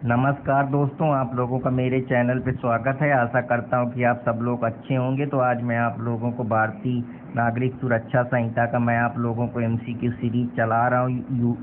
नमस्कार दोस्तों, आप लोगों का मेरे चैनल पे स्वागत है। आशा करता हूँ कि आप सब लोग अच्छे होंगे। तो आज मैं आप लोगों को भारतीय नागरिक सुरक्षा संहिता का मैं आप लोगों को एमसीक्यू सीरीज चला रहा हूँ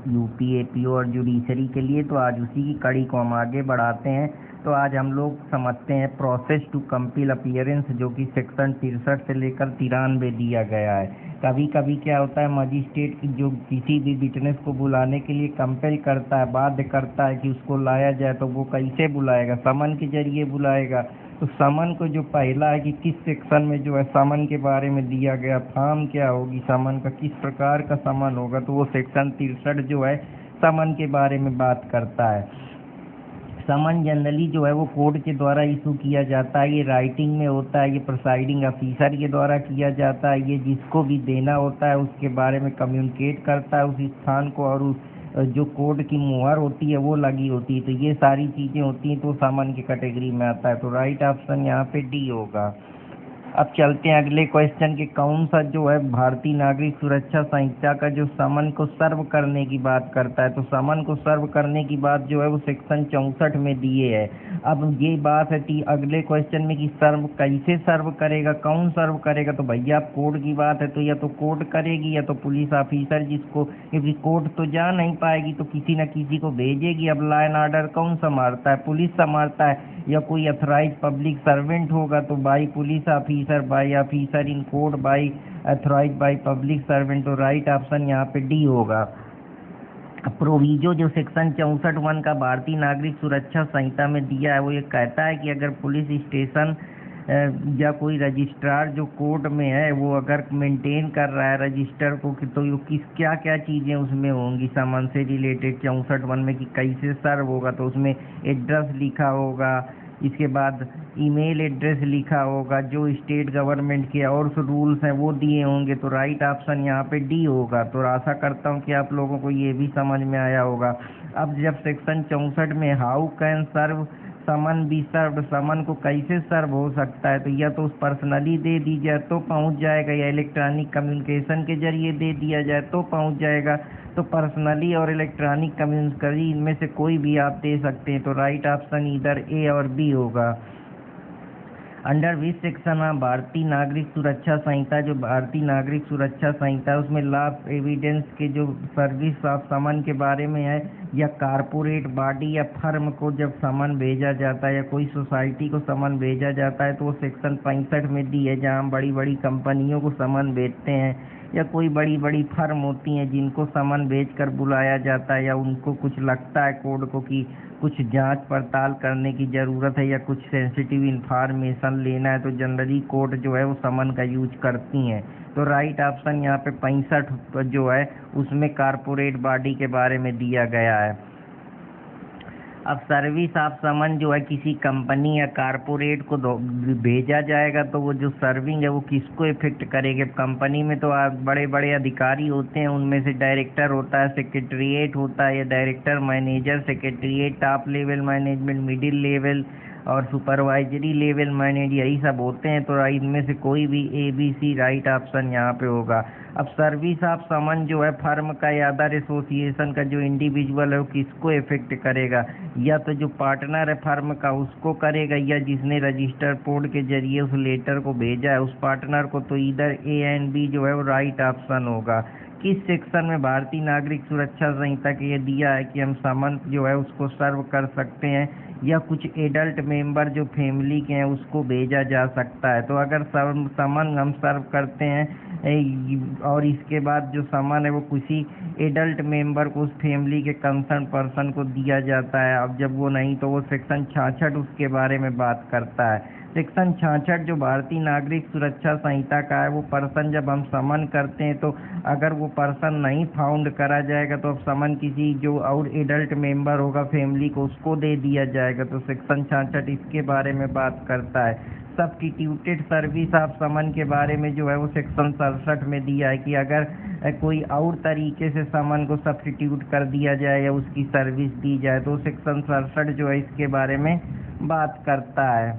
यूपी एपीओ और जुडिशरी के लिए। तो आज उसी की कड़ी को हम आगे बढ़ाते हैं। तो आज हम लोग समझते हैं प्रोसेस टू कंपील अपीयरेंस, जो कि सेक्शन 63 से लेकर 93 दिया गया है। कभी कभी क्या होता है, मजिस्ट्रेट जो किसी भी विटनेस को बुलाने के लिए कंपेल करता है, बाध्य करता है कि उसको लाया जाए, तो वो कैसे बुलाएगा? समन के जरिए बुलाएगा। तो समन को जो पहला है कि किस सेक्शन में जो है समन के बारे में दिया गया, फॉर्म क्या होगी समन का, किस प्रकार का समन होगा, तो वो सेक्शन 63 जो है समन के बारे में बात करता है। समन जनरली जो है वो कोर्ट के द्वारा इशू किया जाता है। ये राइटिंग में होता है, ये प्रिसाइडिंग ऑफिसर के द्वारा किया जाता है। ये जिसको भी देना होता है उसके बारे में कम्युनिकेट करता है उस स्थान को, और उस जो कोर्ट की मुहर होती है वो लगी होती है। तो ये सारी चीज़ें होती हैं, तो समन की कैटेगरी में आता है। तो राइट ऑप्शन यहाँ पे डी होगा। अब चलते हैं अगले क्वेश्चन के। कौन सा जो है भारतीय नागरिक सुरक्षा संहिता का जो समन को सर्व करने की बात करता है? तो समन को सर्व करने की बात जो है वो सेक्शन 64 में दिए है। अब ये बात है कि अगले क्वेश्चन में कि सर्व कैसे सर्व करेगा, कौन सर्व करेगा? तो भैया आप कोर्ट की बात है तो या तो कोर्ट करेगी या तो पुलिस ऑफिसर, जिसको क्योंकि कोर्ट तो जा नहीं पाएगी तो किसी न किसी को भेजेगी। अब लॉ एंड ऑर्डर कौन संभालता है? पुलिस संभालता है। या कोई अथराइज पब्लिक सर्वेंट होगा तो by police officer, by officer in court, by authorise by public servant. तो राइट ऑप्शन यहाँ पे डी होगा। प्रोविजो जो सेक्शन 64(1) का भारतीय नागरिक सुरक्षा संहिता में दिया है वो ये कहता है कि अगर पुलिस स्टेशन या कोई रजिस्ट्रार जो कोर्ट में है वो अगर मेंटेन कर रहा है रजिस्टर को, कि तो किस क्या क्या चीज़ें उसमें होंगी समन से रिलेटेड 64(1) में, कि कैसे सर्व होगा। तो उसमें एड्रेस लिखा होगा, इसके बाद ईमेल एड्रेस लिखा होगा, जो स्टेट गवर्नमेंट के और रूल्स हैं वो दिए होंगे। तो राइट ऑप्शन यहाँ पे डी होगा। तो आशा करता हूँ कि आप लोगों को ये भी समझ में आया होगा। अब जब सेक्शन 64 में how can serve summon be serve, summon को कैसे सर्व हो सकता है? तो या तो उस पर्सनली दे दी जाए तो पहुंच जाएगा, या इलेक्ट्रॉनिक कम्युनिकेशन के जरिए दे दिया जाए तो पहुंच जाएगा। तो पर्सनली और इलेक्ट्रॉनिक कम्युनिकेशन इनमें से कोई भी आप दे सकते हैं। तो राइट ऑप्शन इधर ए और बी होगा। अंडर विच सेक्शन ऑफ भारतीय नागरिक सुरक्षा संहिता, जो भारतीय नागरिक सुरक्षा संहिता है उसमें लॉ एविडेंस के जो सर्विस ऑफ समन के बारे में है, या कारपोरेट बॉडी या फर्म को जब समन भेजा जाता है या कोई सोसाइटी को समन भेजा जाता है तो वो सेक्शन 65 में दी है, जहाँ हम बड़ी बड़ी कंपनियों को समन भेजते हैं, या कोई बड़ी बड़ी फर्म होती हैं जिनको समन भेजकर बुलाया जाता है, या उनको कुछ लगता है कोर्ट को कि कुछ जांच पड़ताल करने की ज़रूरत है या कुछ सेंसिटिव इंफॉर्मेशन लेना है, तो जनरली कोर्ट जो है वो समन का यूज करती हैं। तो राइट ऑप्शन यहाँ पे 65 जो है उसमें कारपोरेट बॉडी के बारे में दिया गया है। अब सर्विस ऑफ समन जो है किसी कंपनी या कारपोरेट को भेजा जाएगा तो वो जो सर्विंग है वो किसको इफेक्ट करेगी? कंपनी में तो बड़े बड़े अधिकारी होते हैं, उनमें से डायरेक्टर होता है, सेक्रेटरीट होता है, या director, manager, secretariat, top level management, middle level और सुपरवाइजरी लेवल मैनेजर, यही सब होते हैं। तो इनमें से कोई भी A B C right option यहाँ पे होगा। अब सर्विस ऑफ समन जो है फर्म का या अदर एसोसिएशन का जो इंडिविजुअल है वो किसको इफेक्ट करेगा? या तो जो पार्टनर है फर्म का उसको करेगा, या जिसने रजिस्टर बोर्ड के जरिए उस लेटर को भेजा है उस पार्टनर को। तो इधर ए एंड बी जो है वो राइट ऑप्शन होगा। किस सेक्शन में भारतीय नागरिक सुरक्षा संहिता के ये दिया है कि हम समन जो है उसको सर्व कर सकते हैं, या कुछ एडल्ट मेंबर जो फैमिली के हैं उसको भेजा जा सकता है? तो अगर समन हम सर्व करते हैं और इसके बाद जो समन है वो किसी एडल्ट मेंबर को उस फैमिली के कंसर्न पर्सन को दिया जाता है, अब जब वो नहीं तो वो सेक्शन 66 उसके बारे में बात करता है। सेक्शन 66 जो भारतीय नागरिक सुरक्षा संहिता का है वो पर्सन जब हम समन करते हैं तो अगर वो पर्सन नहीं फाउंड करा जाएगा तो अब समन किसी जो और एडल्ट मेंबर होगा फैमिली को उसको दे दिया जाएगा। तो सेक्शन 66 इसके बारे में बात करता है। सब्स्टिट्यूटेड सर्विस ऑफ समन के बारे में जो है वो सेक्शन 67 में दिया है कि अगर कोई और तरीके से समन को सब्स्टिट्यूट कर दिया जाए या उसकी सर्विस दी जाए तो सेक्शन 67 जो है इसके बारे में बात करता है।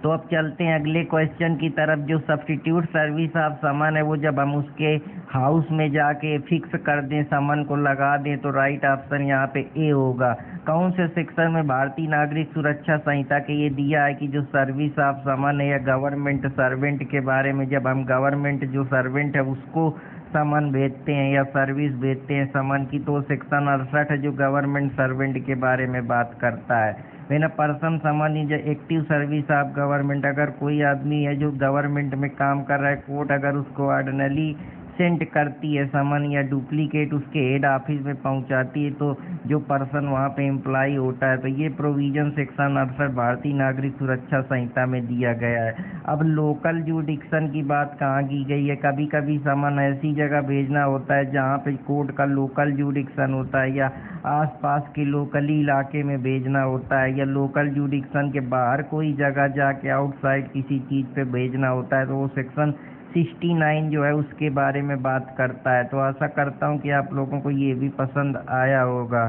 तो अब चलते हैं अगले क्वेश्चन की तरफ। जो सब्स्टिट्यूट सर्विस ऑफ समन है वो जब हम उसके हाउस में जाके फिक्स कर दें, समन को लगा दें, तो राइट ऑप्शन यहाँ पे ए होगा। कौन से सेक्शन में भारतीय नागरिक सुरक्षा संहिता के ये दिया है कि जो सर्विस ऑफ समन है या गवर्नमेंट सर्वेंट के बारे में, जब हम गवर्नमेंट जो सर्वेंट है उसको समन भेजते हैं या सर्विस भेजते हैं समन की, तो सेक्शन 68 है जो गवर्नमेंट सर्वेंट के बारे में बात करता है। When a person someone is active service of government, अगर कोई आदमी है जो गवर्नमेंट में काम कर रहा है, कोर्ट अगर उसको ऑर्डिनरी सेंड करती है समन या डुप्लीकेट उसके हेड ऑफिस में पहुंचाती है, तो जो पर्सन वहां पे एम्प्लॉय होता है, तो ये प्रोविजन सेक्शन 68 भारतीय नागरिक सुरक्षा संहिता में दिया गया है। अब लोकल जुडिक्शन की बात कहाँ की गई है? कभी कभी समन ऐसी जगह भेजना होता है जहाँ पे कोर्ट का लोकल जुडिक्शन होता है, या आसपास के लोकली इलाके में भेजना होता है, या लोकल जुडिक्शन के बाहर कोई जगह जाके आउटसाइड किसी चीज़ पे भेजना होता है, तो वो सेक्शन 69 जो है उसके बारे में बात करता है। तो आशा करता हूँ कि आप लोगों को ये भी पसंद आया होगा।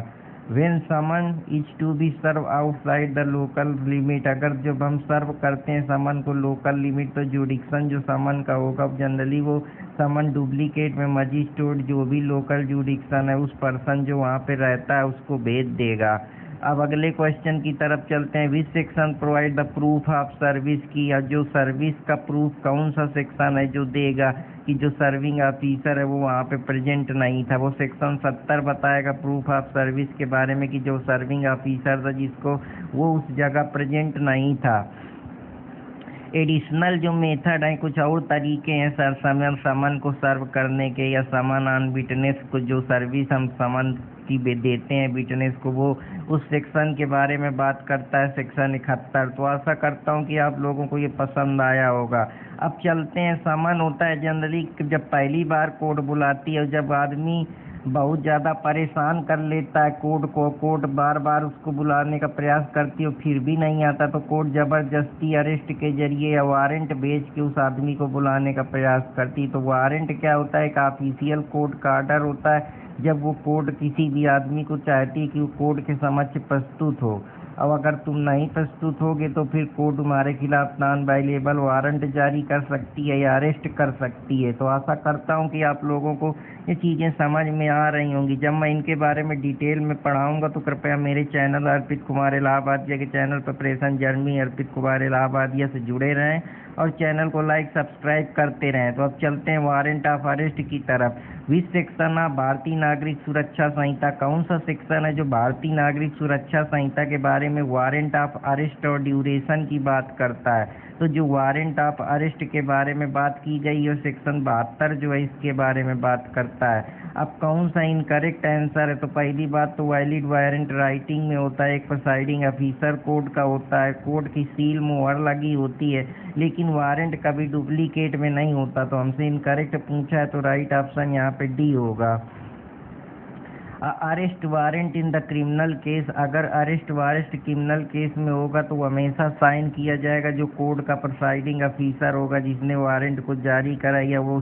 When summon is to be serve outside the local limit, अगर जब हम सर्व करते हैं समन को लोकल लिमिट, तो जुडिक्शन जो समन का होगा जनरली वो समन डुप्लीकेट में मजिस्ट्रेट जो भी लोकल जुडिक्शन है उस पर्सन जो वहाँ पे रहता है उसको भेज देगा। अब अगले क्वेश्चन की तरफ चलते हैं। विच section provide the proof of service की, या जो सर्विस का प्रूफ कौन सा सेक्शन है जो देगा कि जो सर्विंग ऑफिसर है वो वहाँ पे प्रेजेंट नहीं था? वो सेक्शन 70 बताएगा प्रूफ ऑफ सर्विस के बारे में कि जो सर्विंग ऑफिसर था जिसको वो उस जगह प्रेजेंट नहीं था। एडिशनल जो मेथड है, कुछ और तरीके हैं सर समन को सर्व करने के, या समन ऑन विटनेस को जो सर्विस हम समन की देते हैं विटनेस को, वो उस सेक्शन के बारे में बात करता है सेक्शन 71। तो आशा करता हूँ कि आप लोगों को ये पसंद आया होगा। अब चलते हैं, समन होता है जनरली जब पहली बार कोर्ट बुलाती है, जब आदमी बहुत ज़्यादा परेशान कर लेता है कोर्ट को, कोर्ट बार बार उसको बुलाने का प्रयास करती है फिर भी नहीं आता, तो कोर्ट ज़बरदस्ती अरेस्ट के जरिए या वारंट भेज के उस आदमी को बुलाने का प्रयास करती है। तो वारंट क्या होता है? एक ऑफिशियल कोर्ट का ऑर्डर होता है जब वो कोर्ट किसी भी आदमी को चाहती है कि वो कोर्ट के समक्ष प्रस्तुत हो। अब अगर तुम नहीं प्रस्तुत होगे तो फिर कोर्ट तुम्हारे खिलाफ नॉन बाइलेबल वारंट जारी कर सकती है या अरेस्ट कर सकती है। तो आशा करता हूँ कि आप लोगों को ये चीज़ें समझ में आ रही होंगी। जब मैं इनके बारे में डिटेल में पढ़ाऊँगा तो कृपया मेरे चैनल अर्पित कुमार इलाहाबादिया के चैनल प्रिपरेशन जर्नी अर्पित कुमार इलाहाबादिया से जुड़े रहें और चैनल को लाइक सब्सक्राइब करते रहें। तो अब चलते हैं वारंट ऑफ अरेस्ट की तरफ। विच सेक्शन ऑफ भारतीय नागरिक सुरक्षा संहिता, कौन सा सेक्शन है जो भारतीय नागरिक सुरक्षा संहिता के बारे में वारंट ऑफ अरेस्ट और ड्यूरेशन की बात करता है? तो जो वारंट ऑफ अरेस्ट के बारे में बात की गई है सेक्शन 72 जो है इसके बारे में बात करता है। अब कौन सा इनकरेक्ट आंसर है? तो पहली बात तो वैलिड वारंट राइटिंग में होता है, एक प्रिसाइडिंग ऑफिसर कोर्ट का होता है, कोर्ट की सील मोहर लगी होती है, लेकिन वारंट कभी डुप्लीकेट में नहीं होता। तो हमसे इनकरेक्ट पूछा है तो राइट ऑप्शन यहाँ पे डी होगा। Arrest warrant in the criminal case, अगर अरेस्ट वारंट क्रिमिनल केस में होगा तो हमेशा साइन किया जाएगा जो कोर्ट का प्रिसाइडिंग ऑफिसर होगा जिसने वारंट को जारी करा या वो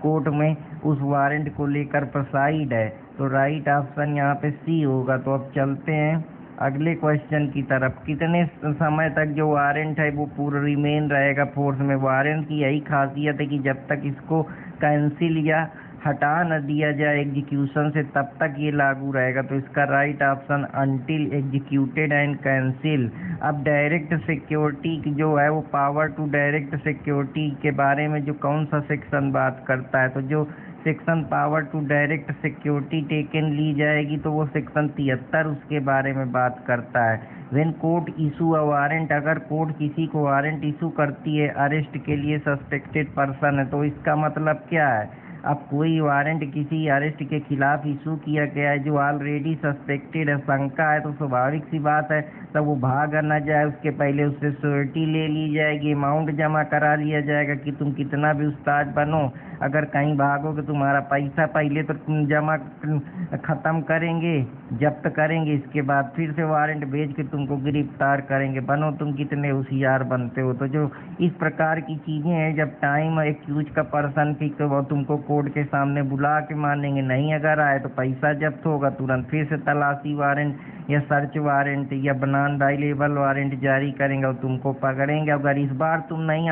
कोर्ट में उस वारंट को लेकर प्रिसाइड है। तो राइट ऑप्शन यहाँ पे सी होगा। तो अब चलते हैं अगले क्वेश्चन की तरफ। कितने समय तक जो वारंट है वो पूरा रिमेन रहेगा फोर्स में? वारंट की यही खासियत है कि जब तक इसको कैंसिल या हटा न दिया जाए एग्जीक्यूशन से तब तक ये लागू रहेगा। तो इसका right option until executed and cancel. अब डायरेक्ट सिक्योरिटी जो है वो पावर टू डायरेक्ट सिक्योरिटी के बारे में जो कौन सा सेक्शन बात करता है? तो जो section power to direct security taken ली जाएगी तो वो सेक्शन 73 उसके बारे में बात करता है। When court issue a warrant, अगर कोर्ट किसी को वारंट इशू करती है अरेस्ट के लिए सस्पेक्टेड पर्सन है, तो इसका मतलब क्या है? अब कोई वारंट किसी अरेस्ट के खिलाफ इशू किया गया है जो ऑलरेडी सस्पेक्टेड है, शंका है, तो स्वाभाविक सी बात है तब वो भाग न जाए उसके पहले उससे श्योरिटी ले ली जाएगी, अमाउंट जमा करा लिया जाएगा कि तुम कितना भी उस्ताद बनो अगर कहीं भागोगे तुम्हारा पैसा पहले तो तुम जमा ख़त्म करेंगे, जब्त करेंगे, इसके बाद फिर से वारंट भेज के तुमको गिरफ्तार करेंगे, बनो तुम कितने होशियार बनते हो। तो जो इस प्रकार की चीज़ें हैं जब टाइम एक्यूज का पर्सन फिक्स हो तुमको कोर्ट के सामने बुला के मानेंगे, नहीं अगर आए तो पैसा जब्त होगा, तुरंत फिर से तलाशी वारंट या सर्च वारंट या नॉन बाइलेबल वारंट जारी करेंगे और तुमको पकड़ेंगे। अगर इस बार तुम नहीं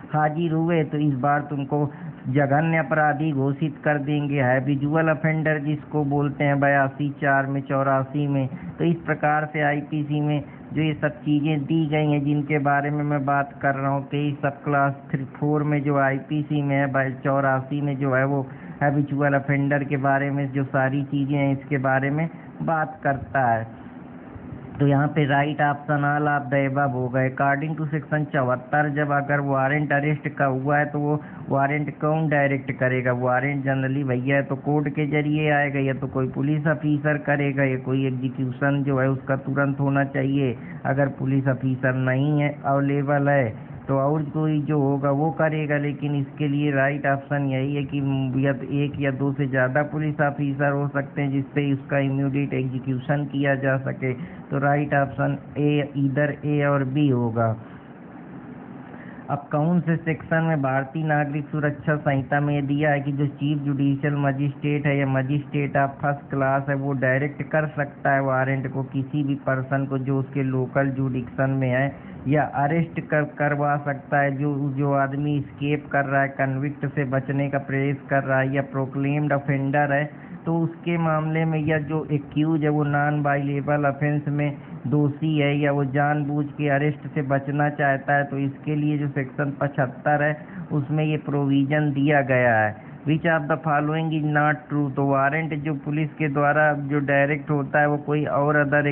हाजिर हुए तो इस बार तुमको जघन्य अपराधी घोषित कर देंगे, हैबिचुअल अफेंडर जिसको बोलते हैं 82(4) में 84 में। तो इस प्रकार से आईपीसी में जो ये सब चीज़ें दी गई हैं जिनके बारे में मैं बात कर रहा हूँ, 23 सब क्लास 4 में जो आईपीसी में है 84 में जो है वो हैबिचुअल अफेंडर के बारे में जो सारी चीज़ें हैं इसके बारे में बात करता है। तो यहाँ पे right option all of the above होगा। अकॉर्डिंग टू सेक्शन 74 जब अगर वारंट अरेस्ट का हुआ है तो वो वारंट कौन डायरेक्ट करेगा? वारंट जनरली भैया तो कोर्ट के जरिए आएगा, या तो कोई पुलिस ऑफिसर करेगा, या कोई एग्जीक्यूशन जो है उसका तुरंत होना चाहिए। अगर पुलिस ऑफिसर नहीं है अवेलेबल है तो और कोई जो होगा वो करेगा। लेकिन इसके लिए राइट ऑप्शन यही है कि या तो एक या दो से ज़्यादा पुलिस ऑफिसर हो सकते हैं जिससे उसका इमीडिएट एग्जीक्यूशन किया जा सके। तो राइट ऑप्शन ए, इधर ए और बी होगा। अब कौन से सेक्शन में भारतीय नागरिक सुरक्षा संहिता में दिया है कि जो चीफ जुडिशियल मजिस्ट्रेट है या मजिस्ट्रेट ऑफ फर्स्ट क्लास है वो डायरेक्ट कर सकता है वारंट को किसी भी पर्सन को जो उसके लोकल जुडिक्शन में है, या अरेस्ट करवा सकता है जो आदमी स्केप कर रहा है, कन्विक्ट से बचने का प्रयास कर रहा है, या प्रोक्लेम्ड ऑफेंडर है तो उसके मामले में, या जो एक्यूज है वो नॉन वायलेबल ऑफेंस में दोषी है, या वो जानबूझ के अरेस्ट से बचना चाहता है। तो इसके लिए जो सेक्शन 75 है उसमें ये प्रोविज़न दिया गया है। Which of the following is not true? तो वारंट जो पुलिस के द्वारा जो डायरेक्ट होता है वो कोई और अदर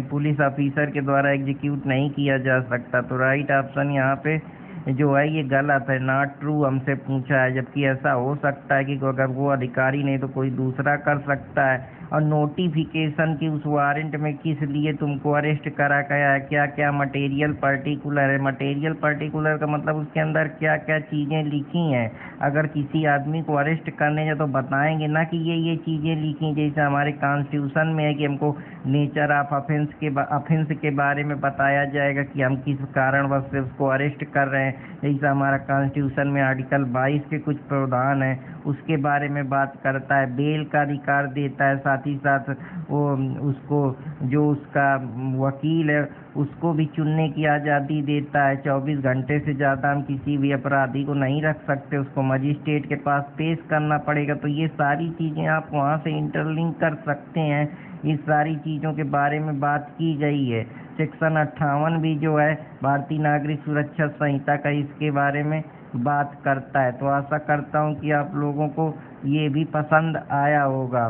पुलिस ऑफिसर के द्वारा एग्जीक्यूट नहीं किया जा सकता। तो राइट ऑप्शन यहाँ पे जो है ये गलत है, नॉट ट्रू हमसे पूछा है। जबकि ऐसा हो सकता है कि अगर वो अधिकारी नहीं तो कोई दूसरा कर सकता है। और नोटिफिकेशन की उस वारंट में किस लिए तुमको अरेस्ट करा गया है, क्या क्या मटेरियल पर्टिकुलर है। मटेरियल पर्टिकुलर का मतलब उसके अंदर क्या क्या चीज़ें लिखी हैं। अगर किसी आदमी को अरेस्ट करने जाए तो बताएंगे ना कि ये चीज़ें लिखी, जैसे हमारे कॉन्स्टिट्यूशन में है कि हमको नेचर ऑफ ऑफेंस के बारे में बताया जाएगा कि हम किस कारणवश से उसको अरेस्ट कर रहे हैं। जैसा हमारा कॉन्स्टिट्यूशन में आर्टिकल 22 के कुछ प्रावधान है उसके बारे में बात करता है, बेल का अधिकार देता है, साथ ही साथ वो उसको जो उसका वकील है उसको भी चुनने की आज़ादी देता है। 24 घंटे से ज़्यादा हम किसी भी अपराधी को नहीं रख सकते, उसको मजिस्ट्रेट के पास पेश करना पड़ेगा। तो ये सारी चीज़ें आप वहाँ से इंटरलिंक कर सकते हैं। इस सारी चीज़ों के बारे में बात की गई है। सेक्शन 58 भी जो है भारतीय नागरिक सुरक्षा संहिता का इसके बारे में बात करता है। तो आशा करता हूँ कि आप लोगों को ये भी पसंद आया होगा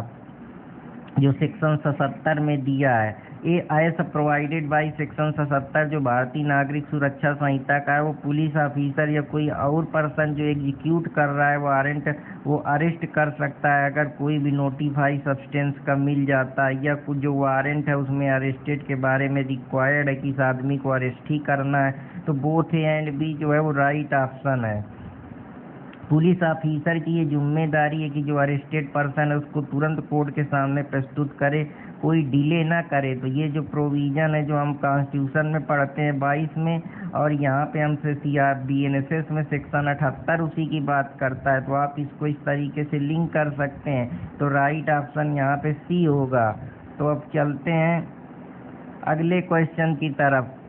जो सेक्शन 77 में दिया है। A S provided by section 77 जो भारतीय नागरिक सुरक्षा संहिता का है वो पुलिस ऑफिसर या कोई और पर्सन जो एग्जीक्यूट कर रहा है वारंट वो अरेस्ट कर सकता है अगर कोई भी नोटिफाई सब्सटेंस का मिल जाता है, या कुछ जो वारंट है उसमें अरेस्टेड के बारे में रिक्वायर्ड है कि इस आदमी को अरेस्ट ही करना है। तो बोथ ए एंड बी जो है वो राइट ऑप्शन है। पुलिस ऑफिसर की ये जिम्मेदारी है कि जो अरेस्टेड पर्सन है उसको तुरंत कोर्ट के सामने प्रस्तुत करे, कोई डिले ना करे। तो ये जो प्रोविज़न है जो हम कॉन्स्टिट्यूशन में पढ़ते हैं 22 में, और यहाँ पे हमसे BNSS में सेक्शन 78 उसी की बात करता है। तो आप इसको इस तरीके से लिंक कर सकते हैं। तो राइट ऑप्शन यहाँ पे सी होगा। तो अब चलते हैं अगले क्वेश्चन की तरफ।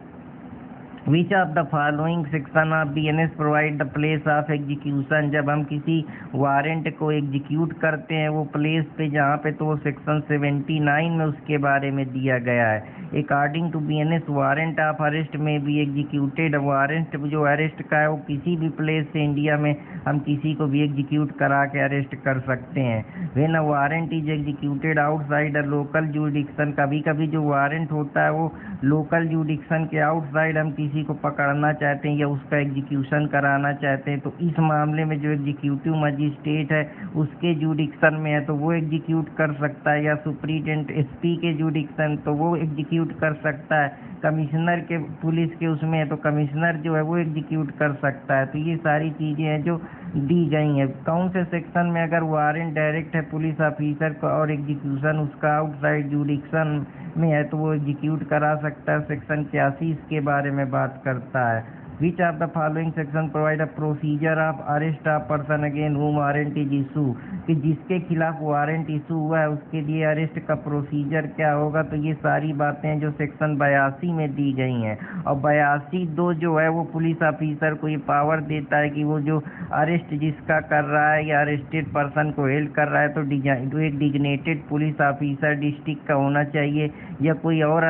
Which of the following section of BNS provide the place of execution? जब हम किसी वारंट को एग्जीक्यूट करते हैं वो प्लेस पे जहाँ पे, तो वो सेक्शन 79 में उसके बारे में दिया गया है। According to BNS warrant of arrest में भी एग्जीक्यूटेड, वारंट जो अरेस्ट का है वो किसी भी प्लेस से इंडिया में हम किसी को भी एग्जीक्यूट करा के अरेस्ट कर सकते हैं। When a warrant is executed outside a local जुडिक्शन, कभी कभी जो वारंट होता है वो लोकल जुडिक्शन के आउटसाइड हम किसी को पकड़ना चाहते हैं या उसका एग्जीक्यूशन कराना चाहते हैं। तो इस मामले में जो एग्जीक्यूटिव मजिस्ट्रेट है उसके जुडिक्शन में है तो वो एग्जीक्यूट कर सकता है, या सुप्रीटेंडेंट SP के जुडिक्शन तो वो एग्जीक्यूट कर सकता है, कमिश्नर के पुलिस के उसमें है तो कमिश्नर जो है वो एग्जीक्यूट कर सकता है। तो ये सारी चीज़ें हैं जो दी गई हैं। कौन से सेक्शन में अगर वारंट डायरेक्ट है पुलिस ऑफिसर का और एग्जीक्यूशन उसका आउटसाइड जुडिक्शन में है तो वो एग्जीक्यूट करा सकता है। सेक्शन 81 इसके बारे में बात करता है। Which of the following section provide a procedure of arrest of person against हुम वारंट इज इशू, कि जिसके खिलाफ वारंट इशू हुआ है उसके लिए अरेस्ट का प्रोसीजर क्या होगा। तो ये सारी बातें जो सेक्शन 82 में दी गई हैं, और 82(2) जो है वो पुलिस ऑफिसर को ये पावर देता है कि वो जो अरेस्ट जिसका कर रहा है या अरेस्टेड पर्सन को हेल्ड कर रहा है तो एक डिग्नेटेड पुलिस ऑफिसर डिस्ट्रिक्ट का होना चाहिए या कोई और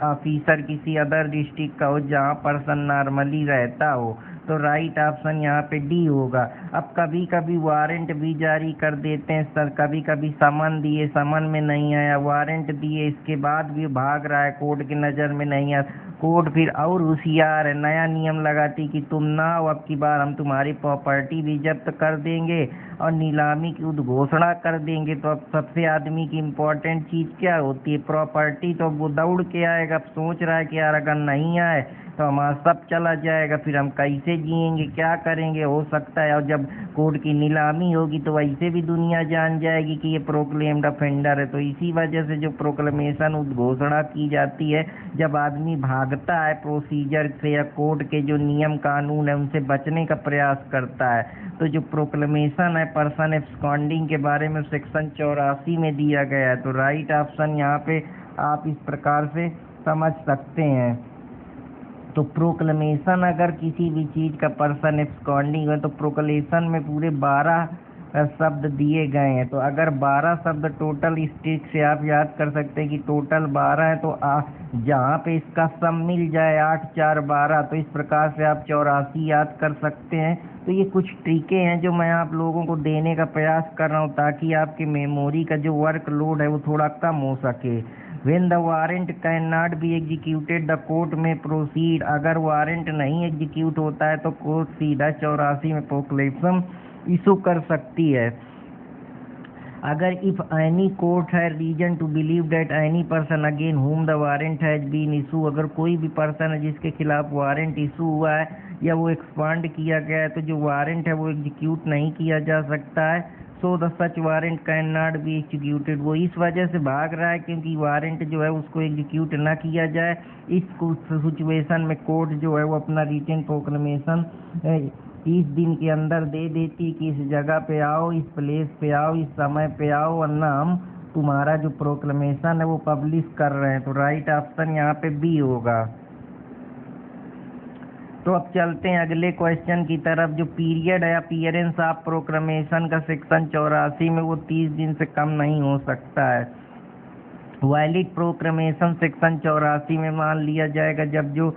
ऑफिसर किसी अदर डिस्ट्रिक्ट का हो जहाँ पर्सन नॉर्मली रहता हो। तो राइट ऑप्शन यहाँ पे डी होगा। अब कभी कभी वारंट भी जारी कर देते हैं सर, कभी कभी समन दिए, समन में नहीं आया, वारंट दिए इसके बाद भी भाग रहा है, कोर्ट की नज़र में नहीं आया, कोर्ट फिर और होशियार है, नया नियम लगाती कि तुम ना हो, अब की बार हम तुम्हारी प्रॉपर्टी भी जब्त कर देंगे और नीलामी की उद्घोषणा कर देंगे। तो अब सबसे आदमी की इम्पोर्टेंट चीज़ क्या होती है? प्रॉपर्टी। तो वो दौड़ के आएगा, अब सोच रहा है कि यार अगर नहीं आए तो हमारा सब चला जाएगा, फिर हम कैसे जिएंगे, क्या करेंगे। हो सकता है और जब कोर्ट की नीलामी होगी तो वैसे भी दुनिया जान जाएगी कि ये प्रोक्लेम्ड ऑफेंडर है। तो इसी वजह से जो प्रोक्लेमेशन उद्घोषणा की जाती है, जब आदमी भागता है प्रोसीजर से या कोर्ट के जो नियम कानून है उनसे बचने का प्रयास करता है, तो जो प्रोक्लेमेशन है पर्सन एब्सकॉन्डिंग के बारे में सेक्शन 84 में दिया गया है। तो राइट ऑप्शन यहाँ पे आप इस प्रकार से समझ सकते हैं। तो प्रोक्लेमेशन अगर किसी भी चीज़ का पर्सन एब्सकॉन्डिंग है तो प्रोक्लेमेशन में पूरे 12 शब्द दिए गए हैं। तो अगर 12 शब्द टोटल इस ट्रिक से आप याद कर सकते हैं कि टोटल 12 है, तो जहाँ पे इसका सम मिल जाए 8 4 12, तो इस प्रकार से आप 84 याद कर सकते हैं। तो ये कुछ ट्रिकें हैं जो मैं आप लोगों को देने का प्रयास कर रहा हूँ ताकि आपके मेमोरी का जो वर्कलोड है वो थोड़ा कम हो सके। When the warrant cannot be executed, the court may proceed। अगर वारंट नहीं एग्जीक्यूट होता है तो कोर्ट सीधा 84 में प्रोक्लेमेशन इशू कर सकती है। अगर इफ एनी कोर्ट है reason to believe that any person against whom the warrant has been issue, अगर कोई भी पर्सन है जिसके खिलाफ वारंट इशू हुआ है या वो एक्सपांड किया गया है तो जो वारंट है वो एग्जीक्यूट नहीं किया जा सकता है। So the such warrant can not be executed. वो इस वजह से भाग रहा है क्योंकि वारंट जो है उसको एग्जीक्यूट ना किया जाए। इस सिचुएशन में कोर्ट जो है वो अपना रिटन प्रोक्लेमेशन 30 दिन के अंदर दे देती कि इस जगह पे आओ, इस प्लेस पे आओ, इस समय पे आओ, वरना हम तुम्हारा जो प्रोक्लेमेशन है वो पब्लिश कर रहे हैं। तो राइट ऑप्शन यहाँ पे बी होगा। तो अब चलते हैं अगले क्वेश्चन की तरफ। जो पीरियड है अपीयरेंस ऑफ प्रोक्लेमेशन का सेक्शन 84 में वो 30 दिन से कम नहीं हो सकता है। वैलिड प्रोक्लेमेशन सेक्शन 84 में मान लिया जाएगा जब जो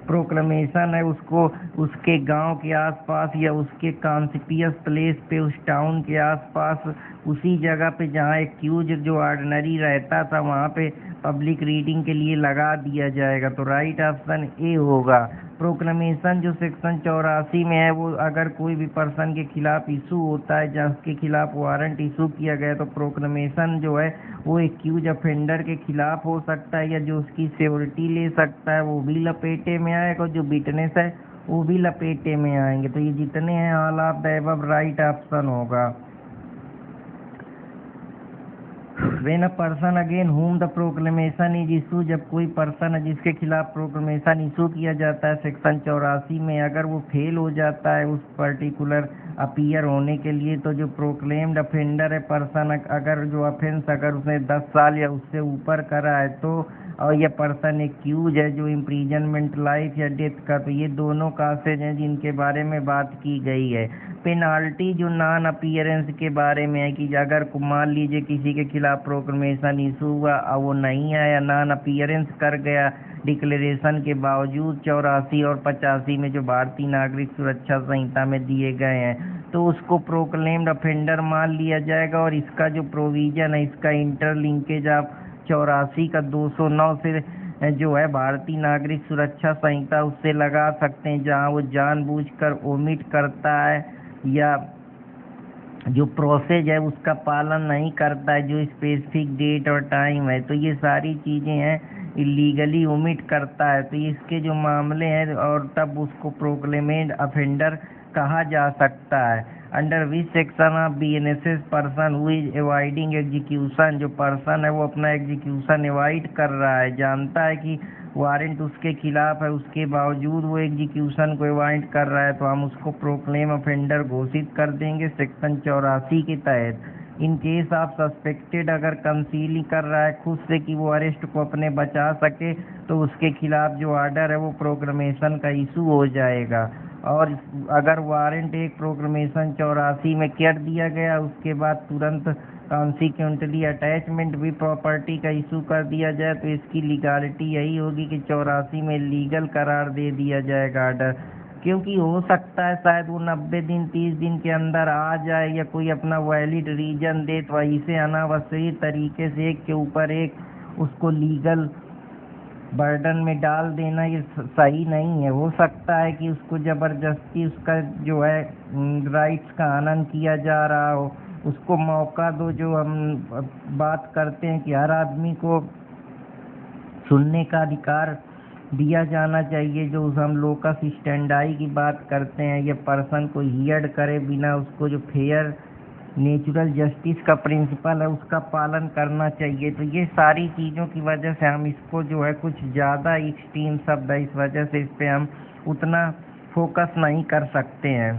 प्रोक्लेमेशन है उसको उसके गांव के आसपास या उसके कॉन्स्पिशियस प्लेस पे, उस टाउन के आसपास, उसी जगह पे जहाँ एक्यूज जो ऑर्डिनरी रहता था वहाँ पे पब्लिक रीडिंग के लिए लगा दिया जाएगा। तो राइट ऑप्शन ए होगा। प्रोक्लेमेशन जो सेक्शन 84 में है वो अगर कोई भी पर्सन के खिलाफ इशू होता है जहाँ उसके खिलाफ वारंट इशू किया गया तो प्रोक्लेमेशन जो है वो एक्यूज ऑफेंडर के खिलाफ हो सकता है या जो उसकी सिक्योरिटी ले सकता है वो भी लपेटे में आएगा, जो विटनेस है वो भी लपेटे में आएंगे। तो ये जितने हैं all of the above right option होगा। When a person again whom the proclamation is issued, जब कोई पर्सन है जिसके खिलाफ प्रोक्लेमेशन इशू किया जाता है सेक्शन 84 में, अगर वो फेल हो जाता है उस पर्टिकुलर अपीयर होने के लिए, तो जो प्रोक्लेम्ड ऑफेंडर है पर्सन, अगर जो ऑफेंस अगर उसने 10 साल या उससे ऊपर करा है तो, और यह पर्सन एक्यूज है जो इम्प्रीजनमेंट लाइफ या डेथ का, तो ये दोनों कासेज हैं जिनके बारे में बात की गई है। पेनाल्टी जो नॉन अपीयरेंस के बारे में है कि अगर मान लीजिए किसी के खिलाफ प्रोक्लेमेशन इशू हुआ और वो नहीं आया, नॉन अपीयरेंस कर गया डिक्लेरेशन के बावजूद 84 और 85 में जो भारतीय नागरिक सुरक्षा संहिता में दिए गए हैं, तो उसको प्रोक्लेम्ड ऑफेंडर मान लिया जाएगा। और इसका जो प्रोविजन है, इसका इंटरलिंकेज आप 84 का 209 से जो है भारतीय नागरिक सुरक्षा संहिता उससे लगा सकते हैं, जहां वो जानबूझकर ओमिट करता है या जो प्रोसेस है उसका पालन नहीं करता है, जो स्पेसिफिक डेट और टाइम है, तो ये सारी चीज़ें हैं इलीगली ओमिट करता है, तो इसके जो मामले हैं और तब उसको प्रोक्लेमेड ऑफेंडर कहा जा सकता है। Under which section of BNSS person who is avoiding execution, जो पर्सन है वो अपना एग्जीक्यूशन अवॉइड कर रहा है, जानता है कि वारंट उसके खिलाफ है, उसके बावजूद वो एग्जीक्यूशन को अवॉइड कर रहा है, तो हम उसको प्रोक्लेम ऑफेंडर घोषित कर देंगे सेक्शन 84 के तहत। इन केस ऑफ सस्पेक्टेड, अगर कंसील कर रहा है खुद से कि वो अरेस्ट को अपने बचा सके, तो उसके खिलाफ जो ऑर्डर है वो प्रोक्लेमेशन का इशू हो जाएगा। और अगर वारंट एक प्रोक्लेमेशन 84 में कर दिया गया, उसके बाद तुरंत कॉन्सिक्वेंटली अटैचमेंट भी प्रॉपर्टी का इशू कर दिया जाए, तो इसकी लीगलिटी यही होगी कि 84 में लीगल करार दे दिया जाएगा ऑर्डर। क्योंकि हो सकता है शायद वो 90 दिन 30 दिन के अंदर आ जाए, या कोई अपना वैलिड रीजन दे, तो इसे अनावश्यक तरीके से एक के ऊपर एक उसको लीगल बर्डन में डाल देना ये सही नहीं है। हो सकता है कि उसको ज़बरदस्ती उसका जो है राइट्स का हनन किया जा रहा हो, उसको मौका दो। जो हम बात करते हैं कि हर आदमी को सुनने का अधिकार दिया जाना चाहिए, जो हम लोकस स्टैंडाई की बात करते हैं, ये पर्सन को हियर्ड करे बिना उसको जो फेयर नेचुरल जस्टिस का प्रिंसिपल है उसका पालन करना चाहिए। तो ये सारी चीज़ों की वजह से हम इसको जो है कुछ ज़्यादा एक्सट्रीम शब्द है, इस वजह से इस पर हम उतना फोकस नहीं कर सकते हैं।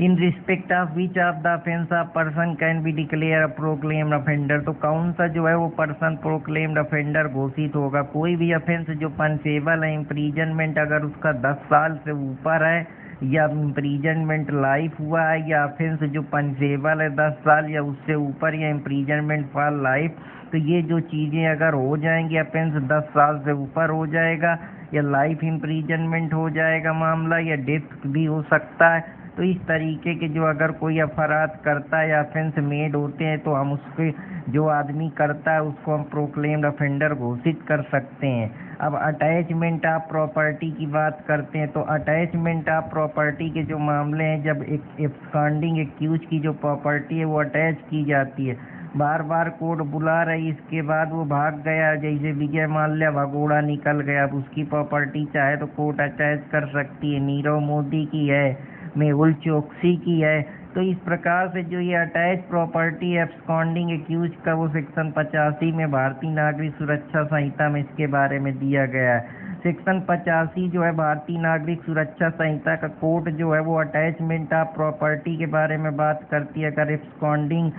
In respect of which of the offence of person can be declare proclaimed offender, तो कौन सा जो है वो पर्सन प्रोक्लेम्ड ऑफेंडर घोषित होगा। कोई भी ऑफेंस जो पनिशेबल है, इम्प्रीजनमेंट अगर उसका 10 साल से ऊपर है, या इम्प्रीजनमेंट लाइफ हुआ है, या ऑफेंस जो पनिशेबल है 10 साल या उससे ऊपर, या इम्प्रीजनमेंट फॉर लाइफ, तो ये जो चीज़ें अगर हो जाएंगी, ऑफेंस 10 साल से ऊपर हो जाएगा, या लाइफ इम्प्रीजनमेंट हो जाएगा मामला, या डेथ भी हो सकता है। तो इस तरीके के जो अगर कोई अपराध करता है या ऑफेंस मेड होते हैं, तो हम उसके जो आदमी करता है उसको हम प्रोक्लेम्ड ऑफेंडर घोषित कर सकते हैं। अब अटैचमेंट ऑफ प्रॉपर्टी की बात करते हैं, तो अटैचमेंट ऑफ प्रॉपर्टी के जो मामले हैं, जब एक एब्सकॉन्डिंग एक्यूज की जो प्रॉपर्टी है वो अटैच की जाती है, बार बार कोर्ट बुला रही, इसके बाद वो भाग गया, जैसे विजय माल्या भगोड़ा निकल गया, अब उसकी प्रॉपर्टी चाहे तो कोर्ट अटैच कर सकती है। नीरव मोदी की है, मेहुल चोकसी की है। तो इस प्रकार से जो ये अटैच प्रॉपर्टी एब्सकॉन्डिंग एक्यूज का वो सेक्शन 85 में भारतीय नागरिक सुरक्षा संहिता में इसके बारे में दिया गया है। सेक्शन 85 जो है भारतीय नागरिक सुरक्षा संहिता का कोर्ट जो है वो अटैचमेंट ऑफ प्रॉपर्टी के बारे में बात करती है। अगर एब्सकॉन्डिंग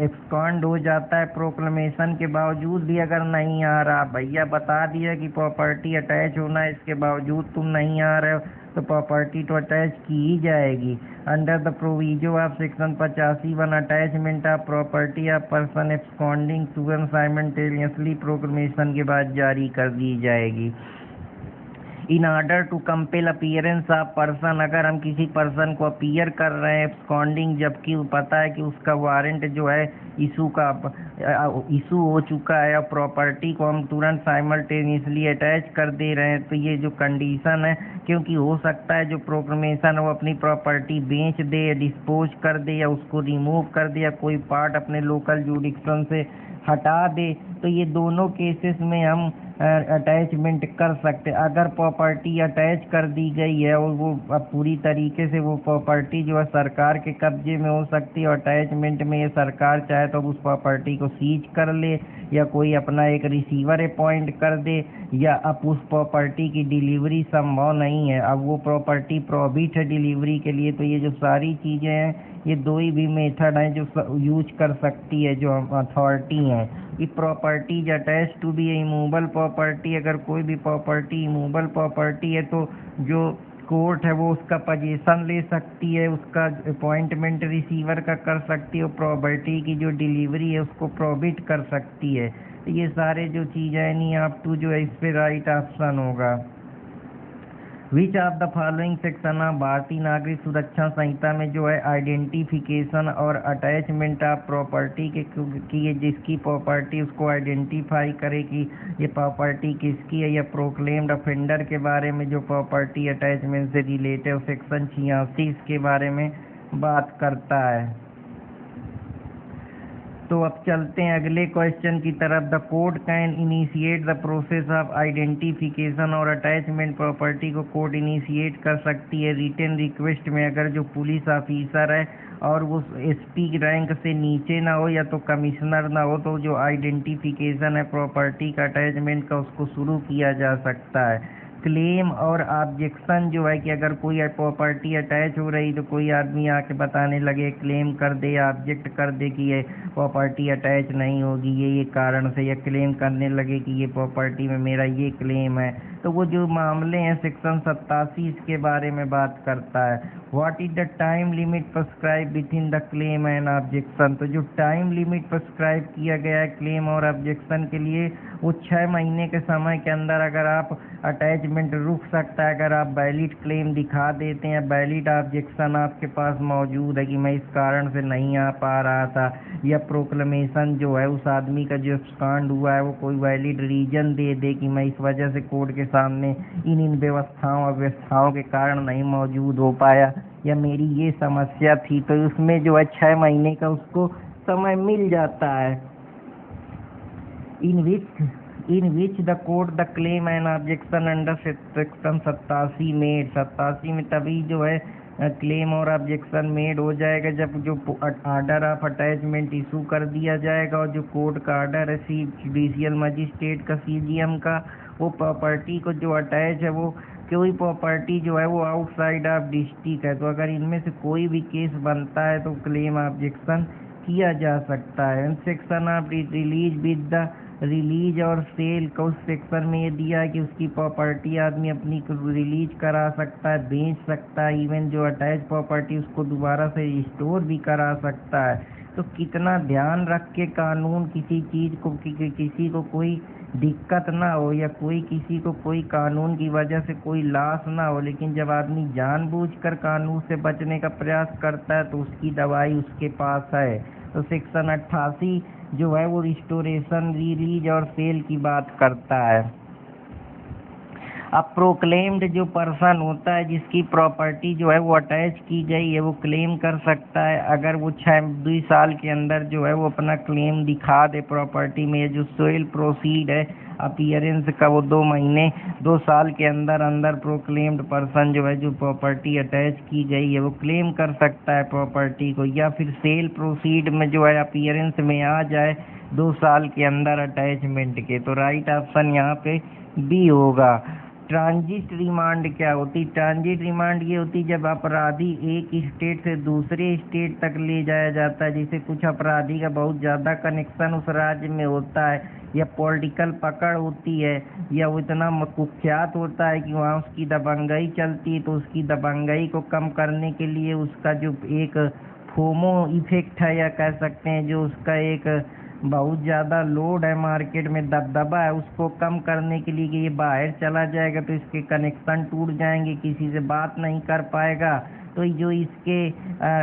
एब्सकॉन्ड हो जाता है प्रोक्लेमेशन के बावजूद भी अगर नहीं आ रहा, भैया बता दिया कि प्रॉपर्टी अटैच होना है, इसके बावजूद तुम नहीं आ रहे हो, तो प्रॉपर्टी तो अटैच की ही जाएगी। Under the proviso of section 85(1) attachment of property of person absconding तुरंत साइमल्टेनियसली प्रोक्लेमेशन के बाद जारी कर दी जाएगी। In order to compel appearance of person, अगर हम किसी पर्सन को अपीयर कर रहे हैं एब्सकॉन्डिंग, जबकि पता है कि उसका वारंट जो है इशू हो चुका है, और प्रॉपर्टी को हम तुरंत साइमल्टेनियसली अटैच कर दे रहे हैं, तो ये जो कंडीशन है, क्योंकि हो सकता है जो प्रोक्लेमेशन वो अपनी प्रॉपर्टी बेच दे, डिस्पोज कर दे, या उसको रिमूव कर दे, या कोई पार्ट अपने लोकल जुडिक्शन से हटा दे, तो ये दोनों केसेस में हम अटैचमेंट कर सकते। अगर प्रॉपर्टी अटैच कर दी गई है और वो पूरी तरीके से वो प्रॉपर्टी जो है सरकार के कब्जे में हो सकती है, और अटैचमेंट में ये सरकार चाहे तो उस प्रॉपर्टी को सीज कर ले, या कोई अपना एक रिसीवर अपॉइंट कर दे, या अब उस प्रॉपर्टी की डिलीवरी संभव नहीं है, अब वो प्रॉपर्टी प्रोहिबिट है डिलीवरी के लिए। तो ये जो सारी चीज़ें हैं, ये दो ही भी मेथड हैं जो यूज कर सकती है जो अथॉरिटी हैं। ये properties attach to be immovable property, अगर कोई भी प्रॉपर्टी इमूवेबल प्रॉपर्टी है तो जो कोर्ट है वो उसका पोजीशन ले सकती है, उसका अपॉइंटमेंट रिसीवर का कर सकती है, और प्रॉपर्टी की जो डिलीवरी है उसको प्रोहिबिट कर सकती है। तो ये सारे जो चीज़ें नहीं, आप टू जो है इस पे राइट ऑप्शन होगा। विच of the following section of भारतीय नागरिक सुरक्षा संहिता में जो है आइडेंटिफिकेशन और अटैचमेंट ऑफ प्रॉपर्टी की जिसकी प्रॉपर्टी उसको आइडेंटिफाई करे कि ये प्रॉपर्टी किसकी है, या प्रोक्लेम्ड ऑफेंडर के बारे में जो प्रॉपर्टी अटैचमेंट से रिलेटेड सेक्शन 86 इसके बारे में बात करता है। तो अब चलते हैं अगले क्वेश्चन की तरफ। The court can initiate the process of identification और अटैचमेंट प्रॉपर्टी को कोर्ट इनिशिएट कर सकती है रिटन रिक्वेस्ट में, अगर जो पुलिस ऑफिसर है और वो एसपी रैंक से नीचे ना हो या तो कमिश्नर ना हो, तो जो आइडेंटिफिकेशन है प्रॉपर्टी का अटैचमेंट का उसको शुरू किया जा सकता है। क्लेम और ऑब्जेक्शन जो है कि अगर कोई प्रॉपर्टी अटैच हो रही तो कोई आदमी आके बताने लगे, क्लेम कर दे या ऑब्जेक्ट कर दे कि ये प्रॉपर्टी अटैच नहीं होगी ये कारण से, या क्लेम करने लगे कि ये प्रॉपर्टी में मेरा ये क्लेम है, तो वो जो मामले हैं सेक्शन 87 इसके बारे में बात करता है। What is the time limit prescribe within the claim and objection, तो जो टाइम लिमिट प्रिस्क्राइब किया गया है क्लेम और ऑब्जेक्शन के लिए वो 6 महीने के समय के अंदर अगर आप अटैचमेंट रुक सकता है, अगर आप वैलिड क्लेम दिखा देते हैं, वैलिड ऑब्जेक्शन आपके पास मौजूद है कि मैं इस कारण से नहीं आ पा रहा था, या प्रोक्लेमेशन जो है उस आदमी का जो एक्सकांड हुआ है वो कोई वैलिड रीजन दे दे कि मैं इस वजह से कोर्ट के सामने इन व्यवस्थाओं के कारण नहीं मौजूद हो पाया, या मेरी ये समस्या थी, तो उसमें जो है 6 महीने का उसको समय मिल जाता है। In which the court the claim and objection under section 87 made, 87 में तभी जो है क्लेम और ऑब्जेक्शन मेड हो जाएगा जब जो ऑर्डर ऑफ अटैचमेंट इशू कर दिया जाएगा, और जो कोर्ट का ऑर्डर है जुडिशियल मजिस्ट्रेट का सीजीएम का, वो प्रॉपर्टी को जो अटैच है वो कोई प्रॉपर्टी जो है वो आउटसाइड ऑफ डिस्ट्रिक्ट है, तो अगर इनमें से कोई भी केस बनता है तो क्लेम ऑब्जेक्शन किया जा सकता है। Section of release with the release और सेल का उस सेक्शन में ये दिया है कि उसकी प्रॉपर्टी आदमी अपनी रिलीज करा सकता है, बेच सकता है, इवन जो अटैच प्रॉपर्टी उसको दोबारा से रिस्टोर भी करा सकता है। तो कितना ध्यान रख के कानून किसी चीज़ को किसी को कोई दिक्कत ना हो, या कोई किसी को कोई कानून की वजह से कोई लॉस ना हो, लेकिन जब आदमी जानबूझकर कानून से बचने का प्रयास करता है तो उसकी दवाई उसके पास है। तो सेक्शन 88 जो है वो रिस्टोरेशन, रिलीज और सेल की बात करता है। अब प्रोक्लेम्ड जो पर्सन होता है जिसकी प्रॉपर्टी जो है वो अटैच की गई है, वो क्लेम कर सकता है अगर वो 2 साल के अंदर जो है वो अपना क्लेम दिखा दे प्रॉपर्टी में। जो सोल प्रोसीड है अपीयरेंस का, वो 2 साल के अंदर प्रोक्लेम्ड पर्सन जो है जो प्रॉपर्टी अटैच की गई है वो क्लेम कर सकता है प्रॉपर्टी को। या फिर सेल प्रोसीड में जो है अपीयरेंस में आ जाए 2 साल के अंदर अटैचमेंट के, तो राइट ऑप्शन यहाँ पे बी होगा। ट्रांजिट रिमांड क्या होती? ट्रांजिट रिमांड ये होती जब अपराधी एक स्टेट से दूसरे स्टेट तक ले जाया जाता है, जैसे कुछ अपराधी का बहुत ज़्यादा कनेक्शन उस राज्य में होता है, या पॉलिटिकल पकड़ होती है, या वो इतना कुख्यात होता है कि वहाँ उसकी दबंगई चलती है, तो उसकी दबंगई को कम करने के लिए उसका जो एक फोमो इफेक्ट है, या कह सकते हैं जो उसका एक बहुत ज़्यादा लोड है मार्केट में, दबदबा है, उसको कम करने के लिए कि ये बाहर चला जाएगा तो इसके कनेक्शन टूट जाएंगे, किसी से बात नहीं कर पाएगा, तो जो इसके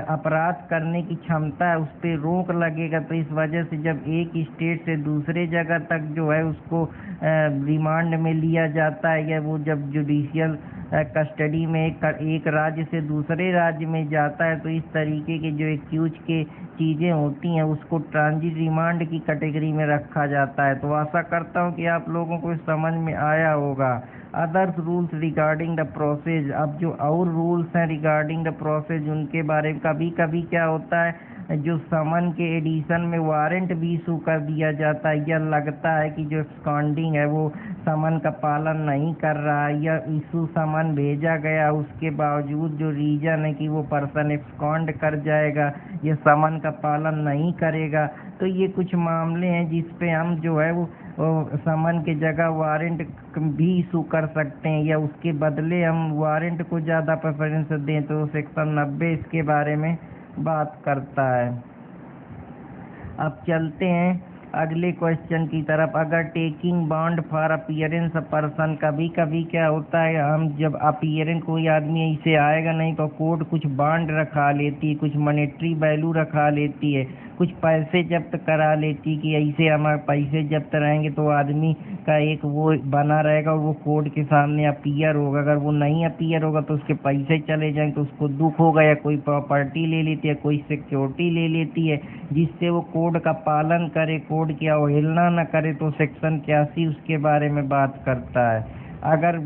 अपराध करने की क्षमता है उस पर रोक लगेगा। तो इस वजह से जब एक स्टेट से दूसरे जगह तक जो है उसको रिमांड में लिया जाता है, या वो जब जुडिशियल कस्टडी में एक राज्य से दूसरे राज्य में जाता है, तो इस तरीके के जो एक्यूज के चीज़ें होती हैं उसको ट्रांजिट रिमांड की कैटेगरी में रखा जाता है। तो आशा करता हूँ कि आप लोगों को समझ में आया होगा। Others rules regarding the process, अब जो और रूल्स हैं रिगार्डिंग द प्रोसेस उनके बारे में कभी कभी क्या होता है जो समन के एडिशन में वारंट भी इशू कर दिया जाता है, या लगता है कि जो एब्सकॉन्डिंग है वो समन का पालन नहीं कर रहा है, या इशू समन भेजा गया उसके बावजूद जो रीजन है कि वो पर्सन एब्सकॉन्ड कर जाएगा, ये समन का पालन नहीं करेगा, तो ये कुछ मामले हैं जिस पे हम जो है वो समन के जगह वारंट भी इशू कर सकते हैं, या उसके बदले हम वारंट को ज़्यादा प्रेफरेंस दें, तो सेक्शन 90 इसके बारे में बात करता है। अब चलते हैं अगले क्वेश्चन की तरफ, अगर taking bond for appearance person, कभी कभी क्या होता है, हम जब अपीयरेंस कोई आदमी ऐसे आएगा नहीं तो कोर्ट कुछ बॉन्ड रखा लेती है, कुछ मॉनेटरी वैल्यू रखा लेती है, कुछ पैसे जब्त करा लेती कि ऐसे हमारे पैसे जब्त रहेंगे तो आदमी का एक वो बना रहेगा और वो कोर्ट के सामने अपीयर होगा। अगर वो नहीं अपीयर होगा तो उसके पैसे चले जाएंगे, तो उसको दुख होगा, या कोई प्रॉपर्टी ले लेती है, कोई सिक्योरिटी ले लेती है जिससे वो कोड का पालन करे, कोड की अवहेलना न करे। तो सेक्शन 81 उसके बारे में बात करता है। अगर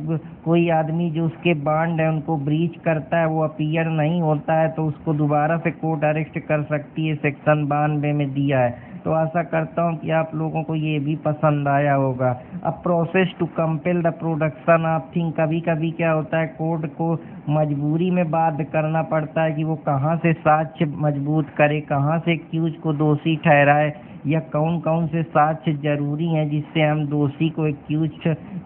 कोई आदमी जो उसके बॉन्ड है उनको ब्रीच करता है, वो अपीयर नहीं होता है, तो उसको दोबारा से कोर्ट अरेस्ट कर सकती है, सेक्शन 92 में दिया है। तो आशा करता हूँ कि आप लोगों को ये भी पसंद आया होगा। अब process to compel the production of thing, कभी कभी क्या होता है, कोर्ट को मजबूरी में बाध्य करना पड़ता है कि वो कहाँ से साक्ष्य मजबूत करे, कहाँ से एक्यूज को दोषी ठहराए, या कौन कौन से साक्ष्य जरूरी हैं जिससे हम दोषी को एक्यूज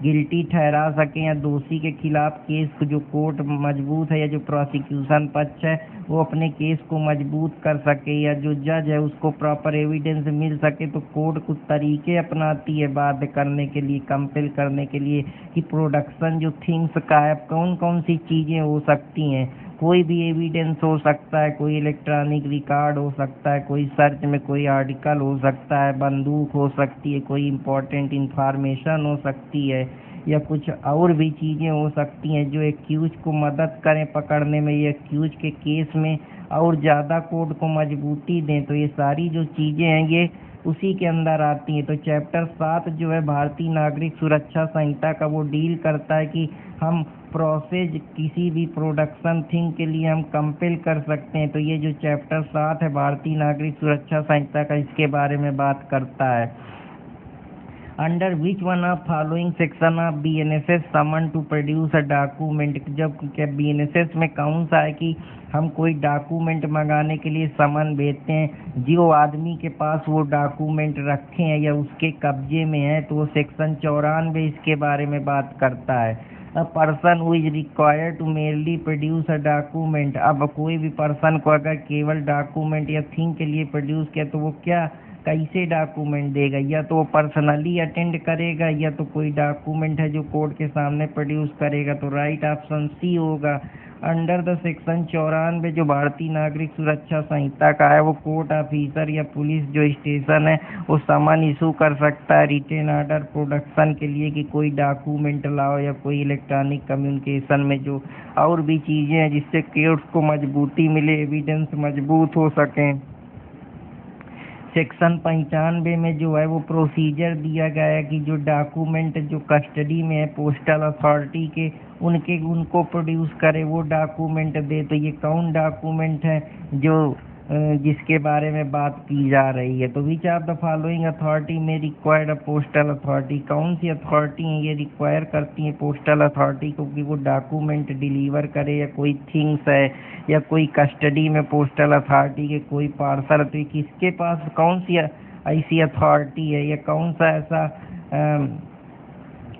गिल्टी ठहरा सकें, या दोषी के खिलाफ केस को जो कोर्ट मजबूत है, या जो प्रोसिक्यूशन पक्ष है वो अपने केस को मजबूत कर सके, या जो जज है उसको प्रॉपर एविडेंस मिल सके। तो कोर्ट कुछ तरीके अपनाती है बाध्य करने के लिए, कंपेल करने के लिए, कि प्रोडक्शन जो थिंग्स का है, कौन कौन सी चीज़ें हो सकती हैं। कोई भी एविडेंस हो सकता है, कोई इलेक्ट्रॉनिक रिकॉर्ड हो सकता है, कोई सर्च में कोई आर्टिकल हो सकता है, बंदूक हो सकती है, कोई इम्पोर्टेंट इंफॉर्मेशन हो सकती है, या कुछ और भी चीज़ें हो सकती हैं जो एक्यूज को मदद करें पकड़ने में, या एक्यूज के केस में और ज़्यादा कोर्ट को मजबूती दें। तो ये सारी जो चीज़ें हैं ये उसी के अंदर आती हैं। तो चैप्टर 7 जो है भारतीय नागरिक सुरक्षा संहिता का, वो डील करता है कि हम प्रोसेस किसी भी प्रोडक्शन थिंग के लिए हम कंपेल कर सकते हैं। तो ये जो चैप्टर 7 है भारतीय नागरिक सुरक्षा संहिता का, इसके बारे में बात करता है। Under which one of following section of BNSS summon to produce a document, जब क्या BNSS में कौन सा है कि हम कोई डॉक्यूमेंट मंगाने के लिए समन भेजते हैं, जो आदमी के पास वो डॉक्यूमेंट रखे हैं या उसके कब्जे में है, तो वो सेक्शन 94 इसके बारे में बात करता है। A person who is required to merely produce a document, अब कोई भी पर्सन को अगर केवल डॉक्यूमेंट या थिंग के लिए प्रोड्यूस किया तो वो क्या कैसे डॉक्यूमेंट देगा, या तो वो पर्सनली अटेंड करेगा, या तो कोई डॉक्यूमेंट है जो कोर्ट के सामने प्रोड्यूस करेगा। तो राइट ऑप्शन सी होगा। अंडर द सेक्शन 94 जो भारतीय नागरिक सुरक्षा संहिता का है, वो कोर्ट ऑफिसर या पुलिस जो स्टेशन है वो समन इशू कर सकता है रिटेन ऑर्डर प्रोडक्शन के लिए कि कोई डॉक्यूमेंट लाओ, या कोई इलेक्ट्रॉनिक कम्युनिकेशन में जो और भी चीज़ें हैं जिससे केस को मजबूती मिले, एविडेंस मजबूत हो सकें। सेक्शन 95 में जो है वो प्रोसीजर दिया गया है कि जो डॉक्यूमेंट जो कस्टडी में है पोस्टल अथॉरिटी के, उनको प्रोड्यूस करे, वो डॉक्यूमेंट दे। तो ये कौन डॉक्यूमेंट है जो जिसके बारे में बात की जा रही है। तो विच ऑफ द फॉलोइंग अथॉरिटी में रिक्वायर्ड अ पोस्टल अथॉरिटी, कौन सी अथॉरिटी है ये रिक्वायर करती है पोस्टल अथॉरिटी को कि वो डॉक्यूमेंट डिलीवर करे, या कोई थिंग्स है, या कोई कस्टडी में पोस्टल अथॉरिटी के कोई पार्सल, तो किसके पास कौन सी ऐसी अथॉरिटी है, या कौन सा ऐसा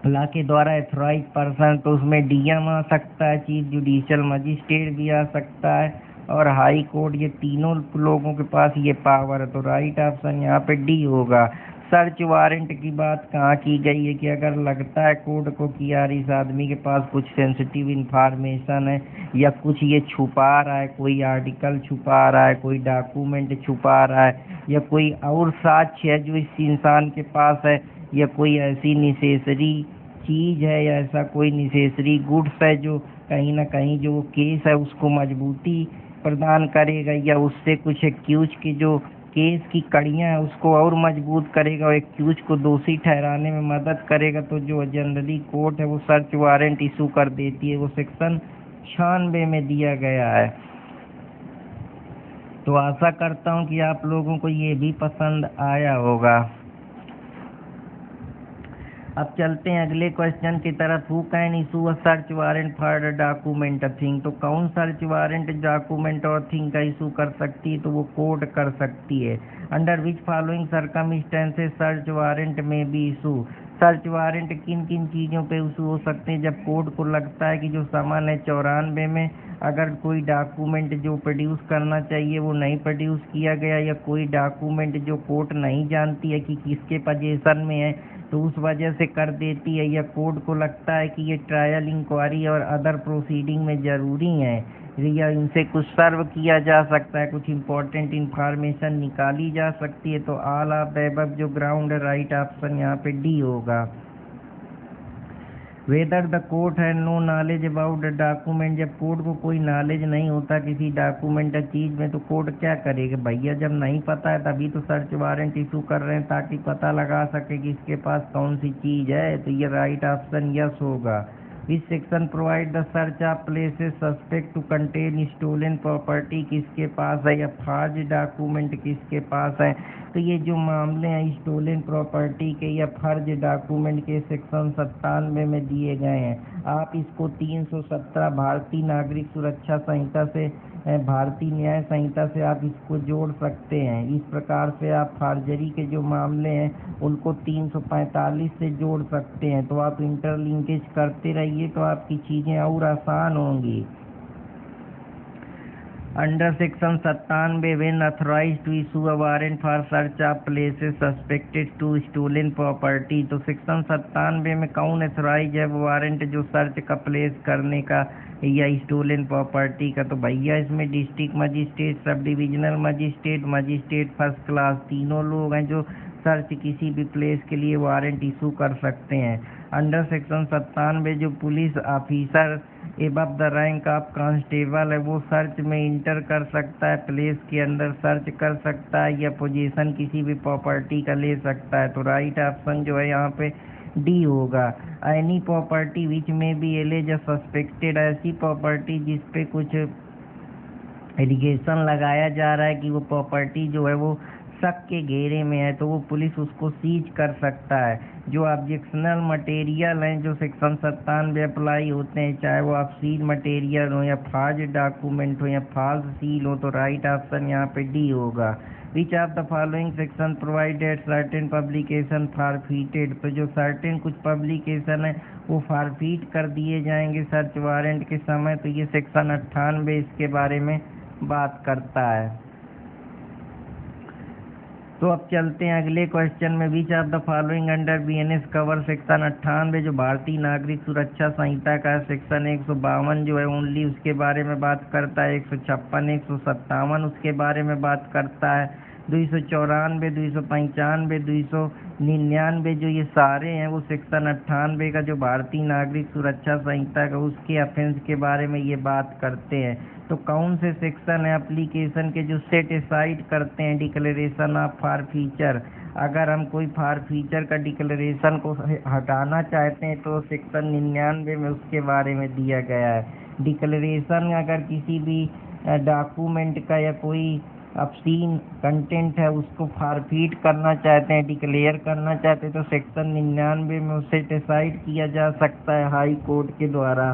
ला के द्वारा एथोराइज पर्सन। तो उसमें DM आ सकता है, चीफ जुडिशियल मजिस्ट्रेट भी आ सकता है, और हाई कोर्ट, ये तीनों लोगों के पास ये पावर है। तो राइट ऑप्शन यहाँ पे डी होगा। सर्च वारंट की बात कहाँ की गई है कि अगर लगता है कोर्ट को कि यार इस आदमी के पास कुछ सेंसिटिव इंफॉर्मेशन है, या कुछ ये छुपा रहा है, कोई आर्टिकल छुपा रहा है, कोई डॉक्यूमेंट छुपा रहा है, या कोई और साक्ष्य है जो इस इंसान के पास है, या कोई ऐसी नेसेसरी चीज़ है, या ऐसा कोई नेसेसरी गुड्स है जो कहीं ना कहीं जो केस है उसको मजबूती प्रदान करेगा, या उससे कुछ एक्यूज की जो केस की कड़ियाँ हैं उसको और मजबूत करेगा, और एक्यूज को दोषी ठहराने में मदद करेगा। तो जो जनरली कोर्ट है वो सर्च वारंट इशू कर देती है, वो सेक्शन 96 में दिया गया है। तो आशा करता हूँ कि आप लोगों को ये भी पसंद आया होगा। अब चलते हैं अगले क्वेश्चन की तरफ। Who can issue a search warrant for a document a thing. तो कौन सर्च वारंट डॉक्यूमेंट और थिंग का इशू कर सकती है, तो वो कोर्ट कर सकती है। Under which following circumstances search warrant में बी इशू। सर्च वारंट किन किन चीज़ों पे इशू हो सकते हैं, जब कोर्ट को लगता है कि जो सामान है 94 में अगर कोई डॉक्यूमेंट जो प्रोड्यूस करना चाहिए वो नहीं प्रोड्यूस किया गया, या कोई डॉक्यूमेंट जो कोर्ट नहीं जानती है कि किसके पोजीशन में है तो उस वजह से कर देती है, या कोर्ट को लगता है कि ये ट्रायल इंक्वायरी और अदर प्रोसीडिंग में ज़रूरी है, या इनसे कुछ सर्व किया जा सकता है, कुछ इम्पोर्टेंट इंफॉर्मेशन निकाली जा सकती है। तो ऑल ऑफ द अबव जो ग्राउंड राइट ऑप्शन यहाँ पे डी होगा। वेदर द कोर्ट है no knowledge about the document. जब कोर्ट को कोई नॉलेज नहीं होता किसी डॉक्यूमेंट या चीज़ में तो कोर्ट क्या करेगा, भैया जब नहीं पता है तभी तो सर्च वारंट इशू कर रहे हैं ताकि पता लगा सके कि इसके पास कौन सी चीज़ है। तो ये राइट ऑप्शन यस होगा। Which section provide the search of places suspect to contain stolen property किसके पास है, या फर्ज डॉक्यूमेंट किसके पास है। तो ये जो मामले हैं स्टोलन प्रॉपर्टी के या फर्ज डॉक्यूमेंट के सेक्शन 97 में दिए गए हैं। आप इसको 317 भारतीय नागरिक सुरक्षा संहिता से भारतीय न्याय संहिता से आप इसको जोड़ सकते हैं। इस प्रकार से आप फर्जरी के जो मामले हैं उनको 345 से जोड़ सकते हैं। तो आप इंटरलिंकेज करते रहिए तो आपकी चीज़ें और आसान होंगी। Under section 97 when authorise to issue a warrant for search of places suspected to stolen property. तो सेक्शन 97 में कौन अथोराइज है वो वारंट जो सर्च का प्लेस करने का या स्टोलन प्रॉपर्टी का। तो भैया इसमें district magistrate, sub divisional magistrate, magistrate first class तीनों लोग हैं जो सर्च किसी भी प्लेस के लिए वारंट इशू कर सकते हैं। अंडर सेक्शन 97 जो police officer above the rank of constable है वो सर्च में इंटर कर सकता है, प्लेस के अंदर सर्च कर सकता है, या पोजीशन किसी भी प्रॉपर्टी का ले सकता है। तो राइट ऑप्शन जो है यहाँ पे डी होगा। एनी प्रॉपर्टी विच में बी एलिज सस्पेक्टेड, ऐसी प्रॉपर्टी जिस पे कुछ एलिगेशन लगाया जा रहा है कि वो प्रॉपर्टी जो है वो शक के घेरे में है तो वो पुलिस उसको सीज कर सकता है। जो ऑब्जेक्शनल मटेरियल हैं जो सेक्शन 97 अप्लाई होते हैं, चाहे वो आप सील मटेरियल हो या फॉर्ज डॉक्यूमेंट हो या फॉल्स सील हो, तो राइट ऑप्शन यहाँ पे डी होगा। विच of the following section provided certain publication forfeited. तो जो सर्टेन कुछ पब्लिकेशन है वो फॉरफिट कर दिए जाएंगे सर्च वारंट के समय, तो ये सेक्शन 98 इसके बारे में बात करता है। तो अब चलते हैं अगले क्वेश्चन में। विच of the following under BNS cover section 98 जो भारतीय नागरिक सुरक्षा संहिता का सेक्शन 152 जो है ओनली उसके बारे में बात करता है, 156 157 उसके बारे में बात करता है, 294 295 299 जो ये सारे हैं वो सेक्शन 98 का जो भारतीय नागरिक सुरक्षा संहिता का उसके ऑफेंस के बारे में ये बात करते हैं। तो कौन से सेक्शन है एप्लीकेशन के जो सेट असाइड करते हैं डिक्लेरेशन ऑफ फॉर फीचर। अगर हम कोई फॉर फीचर का डिक्लेरेशन को हटाना चाहते हैं तो सेक्शन 99 में उसके बारे में दिया गया है। डिक्लेरेशन अगर किसी भी डॉक्यूमेंट का या कोई ऑब्सीन कंटेंट है उसको फॉरफिट करना चाहते हैं, डिक्लेयर करना चाहते हैं, तो सेक्शन 99 में उसे डिसाइड किया जा सकता है हाई कोर्ट के द्वारा।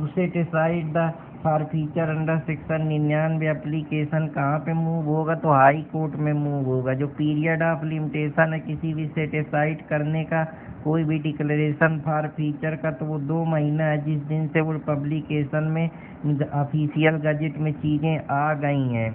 उसे decide the for feature under section 99 application कहाँ पे मूव होगा, तो हाई कोर्ट में मूव होगा। जो पीरियड ऑफ लिमिटेशन है किसी भी सेटिसाइड करने का कोई भी डिक्लेरेशन फॉर फीचर का, तो वो 2 महीना है जिस दिन से वो पब्लिकेशन में ऑफिशियल गजेट में चीज़ें आ गई हैं।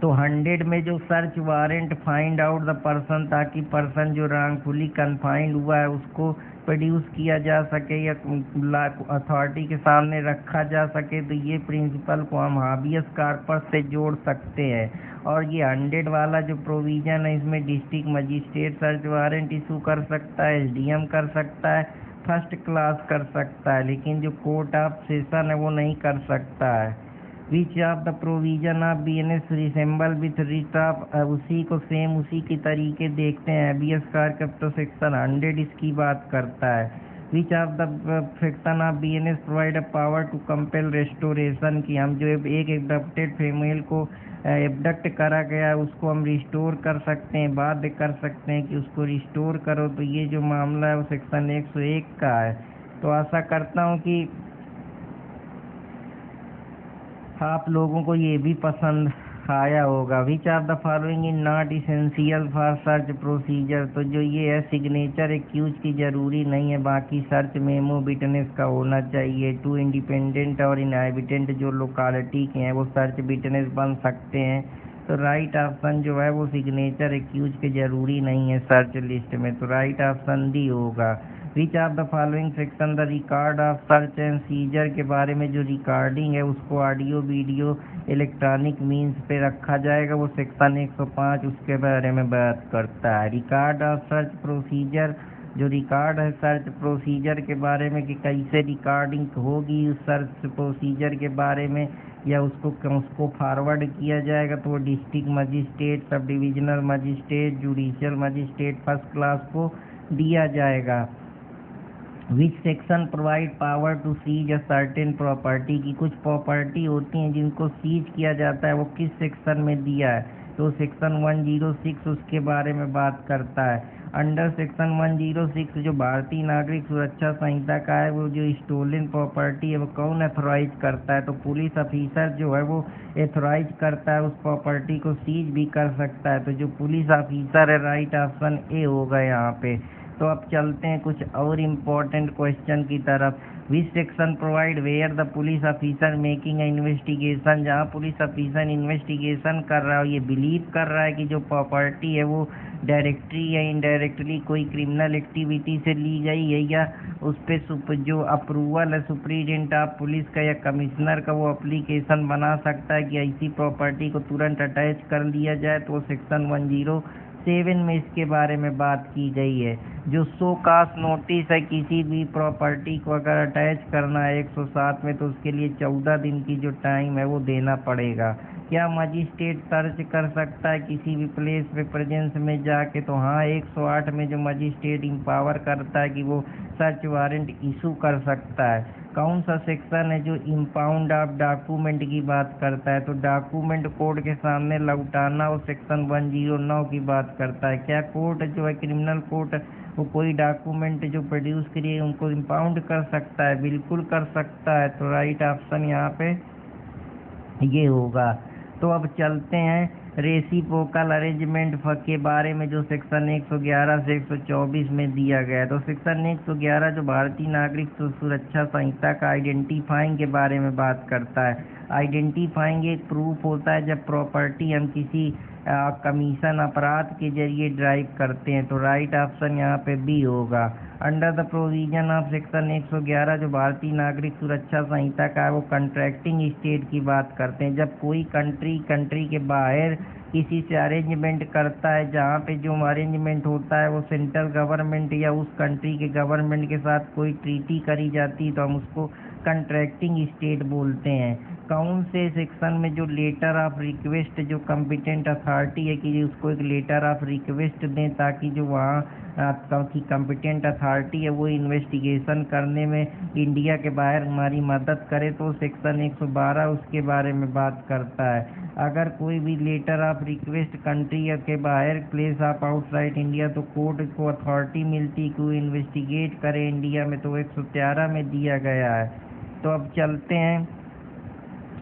तो 100 में जो search warrant find out the person, ताकि पर्सन जो रॉन्गफुली कन्फाइंड हुआ है उसको प्रोड्यूस किया जा सके या अथॉरिटी के सामने रखा जा सके, तो ये प्रिंसिपल को हम हाबियस कॉर्पस से जोड़ सकते हैं। और ये 100 वाला जो प्रोविज़न है इसमें district magistrate search warrant issue कर सकता है, एसडीएम कर सकता है, फर्स्ट क्लास कर सकता है, लेकिन जो कोर्ट ऑफ सेशन है वो नहीं कर सकता है। Which of the provision of BNS resemble with writ of, उसी को सेम उसी के तरीके देखते हैं। हैबियस कॉर्पस तो सेक्शन 100 इसकी बात करता है। Which of the section of BNS provide a power to compel restoration, की हम जो एक एबडक्टेड फीमेल को एबडक्ट करा गया है उसको हम रिस्टोर कर सकते हैं, बाध्य कर सकते हैं कि उसको रिस्टोर करो। तो ये जो मामला है वो सेक्शन 101 का है। तो आशा करता हूँ कि आप लोगों को ये भी पसंद आया होगा। विच of the following is not essential for search procedure, तो जो ये है सिग्नेचर एक्यूज की ज़रूरी नहीं है, बाकी सर्च मेमो विटनेस का होना चाहिए। टू इंडिपेंडेंट और इनहैबिटेंट जो लोकालिटी के हैं वो सर्च विटनेस बन सकते हैं। तो राइट ऑप्शन जो है वो सिग्नेचर एक्यूज के ज़रूरी नहीं है सर्च लिस्ट में, तो राइट ऑप्शन डी होगा। विच of the following section the record of search and seizure, के बारे में जो रिकॉर्डिंग है उसको ऑडियो वीडियो इलेक्ट्रॉनिक मीन्स पे रखा जाएगा, वो सेक्शन 105 उसके बारे में बात करता है। रिकॉर्ड ऑफ सर्च प्रोसीजर, जो रिकॉर्ड है सर्च प्रोसीजर के बारे में कि कैसे रिकॉर्डिंग होगी उस सर्च प्रोसीजर के बारे में या उसको फॉरवर्ड किया जाएगा, तो वो district magistrate, sub divisional magistrate, judicial magistrate first class को दिया जाएगा। Which section provide power to seize a certain property, की कुछ प्रॉपर्टी होती हैं जिनको सीज किया जाता है, वो किस सेक्शन में दिया है, तो सेक्शन 106 उसके बारे में बात करता है। अंडर सेक्शन 106 जो भारतीय नागरिक सुरक्षा संहिता का है, वो जो स्टोलन प्रॉपर्टी है वो कौन अथोराइज करता है, तो पुलिस ऑफिसर जो है वो एथोराइज करता है, उस प्रॉपर्टी को सीज भी कर सकता है। तो जो पुलिस ऑफिसर है, राइट ऑप्शन ए होगा यहाँ पे। तो अब चलते हैं कुछ और इम्पोर्टेंट क्वेश्चन की तरफ। Which section provide where the police officer making investigation, जहाँ पुलिस ऑफिसर इन्वेस्टिगेशन कर रहा है, ये बिलीव कर रहा है कि जो प्रॉपर्टी है वो डायरेक्टली या इनडायरेक्टली कोई क्रिमिनल एक्टिविटी से ली गई है, या उस पर जो अप्रूवल है सुप्रीडेंट ऑफ पुलिस का या कमिश्नर का, वो अप्लीकेशन बना सकता है कि ऐसी प्रॉपर्टी को तुरंत अटैच कर लिया जाए, तो सेक्शन 107 में इसके बारे में बात की गई है। जो शो कास्ट नोटिस है, किसी भी प्रॉपर्टी को अगर अटैच करना है 107 में, तो उसके लिए 14 दिन की जो टाइम है वो देना पड़ेगा। क्या मजिस्ट्रेट सर्च कर सकता है किसी भी प्लेस पे प्रेजेंस में जाके, तो हाँ 108 में जो मजिस्ट्रेट इम्पावर करता है कि वो सर्च वारंट इशू कर सकता है। कौन सा सेक्शन है जो इम्पाउंड ऑफ डॉक्यूमेंट की बात करता है, तो डॉक्यूमेंट कोर्ट के सामने लौटाना, वो सेक्शन 109 की बात करता है। क्या कोर्ट जो है क्रिमिनल कोर्ट वो कोई डॉक्यूमेंट जो प्रोड्यूस करिए उनको इम्पाउंड कर सकता है, बिल्कुल कर सकता है, तो राइट ऑप्शन यहाँ पे ये होगा। तो अब चलते हैं रेसिप्रोकल अरेंजमेंट के बारे में, जो सेक्शन 111 से 124 में दिया गया है। तो सेक्शन 111 जो भारतीय नागरिक सुरक्षा संहिता का आइडेंटिफाइंग के बारे में बात करता है। आइडेंटिफाइंग एक प्रूफ होता है जब प्रॉपर्टी हम किसी कमीशन अपराध के जरिए ड्राइव करते हैं, तो राइट ऑप्शन यहाँ पे बी होगा। Under the provision of section 111 जो भारतीय नागरिक सुरक्षा संहिता का है, वो कंट्रैक्टिंग स्टेट की बात करते हैं। जब कोई कंट्री के बाहर किसी से अरेंजमेंट करता है, जहाँ पे जो अरेंजमेंट होता है वो सेंट्रल गवर्नमेंट या उस कंट्री के गवर्नमेंट के साथ कोई ट्रीटी करी जाती है, तो हम उसको कंट्रैक्टिंग स्टेट बोलते हैं। कौन से सेक्शन में जो लेटर ऑफ रिक्वेस्ट जो कॉम्पिटेंट अथॉरिटी है कि उसको एक लेटर ऑफ रिक्वेस्ट दें, ताकि जो वहाँ की कॉम्पिटेंट अथॉरिटी है वो इन्वेस्टिगेशन करने में इंडिया के बाहर हमारी मदद करे, तो सेक्शन 112 उसके बारे में बात करता है। अगर कोई भी लेटर ऑफ रिक्वेस्ट कंट्री के बाहर प्लेस ऑफ आउटसाइड इंडिया, तो कोर्ट को अथॉरिटी मिलती कि वो इन्वेस्टिगेट करे इंडिया में, तो 113 में दिया गया है। तो अब चलते हैं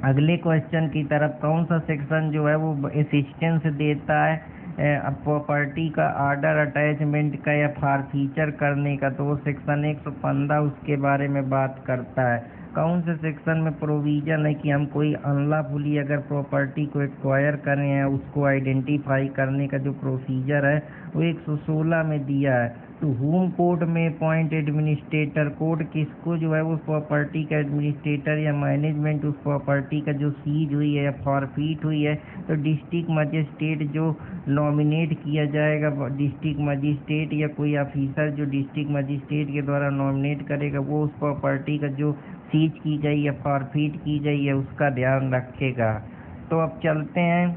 अगले क्वेश्चन की तरफ। कौन सा सेक्शन जो है वो असिस्टेंस देता है प्रॉपर्टी का ऑर्डर अटैचमेंट का या फॉरफीचर करने का, तो वो सेक्शन 115 उसके बारे में बात करता है। कौन से सेक्शन में प्रोविजन है कि हम कोई अनलॉफुली अगर प्रॉपर्टी को एक्वायर करें हैं उसको आइडेंटिफाई करने का जो प्रोसीजर है वो 116 में दिया है। टू होम कोर्ट में अपॉइंट एडमिनिस्ट्रेटर, कोर्ट किसको जो है उस प्रॉपर्टी का एडमिनिस्ट्रेटर या मैनेजमेंट उस प्रॉपर्टी का जो सीज हुई है या फॉरफीट हुई है, तो डिस्ट्रिक्ट मजिस्ट्रेट जो नॉमिनेट किया जाएगा, डिस्ट्रिक्ट मजिस्ट्रेट या कोई ऑफिसर जो डिस्ट्रिक्ट मजिस्ट्रेट के द्वारा नॉमिनेट करेगा, वो उस प्रॉपर्टी का जो सीज की गई या फॉरफीट की गई है उसका ध्यान रखेगा। तो अब चलते हैं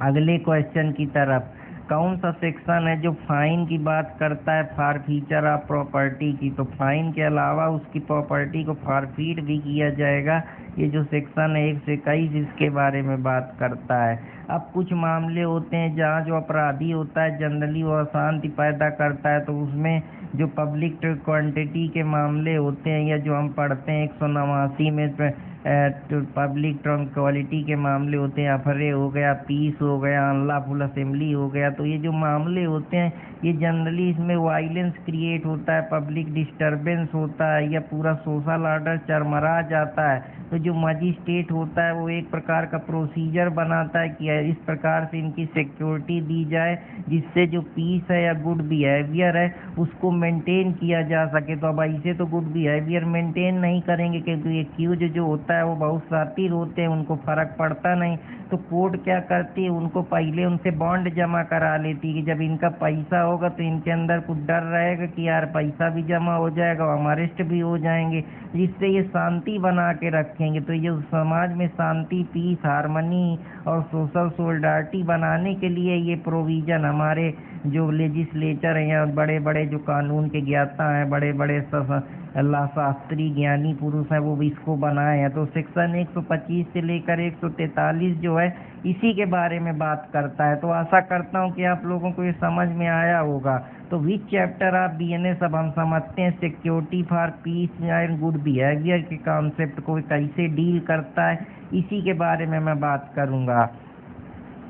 अगले क्वेश्चन की तरफ। कौन सा सेक्शन है जो फाइन की बात करता है फॉरफीचर ऑफ प्रॉपर्टी की। तो फाइन के अलावा उसकी प्रॉपर्टी को फॉरफीट भी किया जाएगा। ये जो सेक्शन है 121 इसके बारे में बात करता है। अब कुछ मामले होते हैं जहाँ जो अपराधी होता है जनरली वो अशांति पैदा करता है, तो उसमें जो पब्लिक क्वांटिटी के मामले होते हैं या जो हम पढ़ते हैं 189 में तो पब्लिक ट्रंक्विलिटी के मामले होते हैं, अफरे हो गया, पीस हो गया, अनलॉफुल असेंबली हो गया। तो ये जो मामले होते हैं ये जनरली इसमें वायलेंस क्रिएट होता है, पब्लिक डिस्टर्बेंस होता है या पूरा सोशल ऑर्डर चरमरा जाता है। तो जो मजिस्ट्रेट होता है वो एक प्रकार का प्रोसीजर बनाता है कि इस प्रकार से इनकी सिक्योरिटी दी जाए जिससे जो पीस है या गुड बिहेवियर है उसको मेंटेन किया जा सके। तो अब ऐसे तो गुड बिहेवियर मेंटेन नहीं करेंगे क्योंकि एक्यूज जो होता है वो बहुत शातिर होते हैं, उनको फर्क पड़ता नहीं। तो कोर्ट क्या करती है, उनको पहले उनसे बॉन्ड जमा करा लेती है कि जब इनका पैसा होगा तो इनके अंदर कुछ डर रहेगा कि यार पैसा भी जमा हो जाएगा, हम अरेस्ट भी हो जाएंगे, जिससे ये शांति बना के रखेंगे। तो ये समाज में शांति, पीस, हारमनी और सोशल सोलिडारिटी बनाने के लिए ये प्रोविज़न हमारे जो लेजिस्लेचर हैं या बड़े बड़े जो कानून के ज्ञाता हैं, बड़े बड़े अल्लाह शास्त्री ज्ञानी पुरुष हैं, वो भी इसको बनाए हैं। तो सेक्शन 125 से लेकर 143 जो है इसी के बारे में बात करता है। तो आशा करता हूँ कि आप लोगों को ये समझ में आया होगा। तो विच चैप्टर ऑफ बीएनएस अब हम समझते हैं security for piece and good behaviour के कॉन्सेप्ट को कैसे डील करता है, इसी के बारे में मैं बात करूँगा।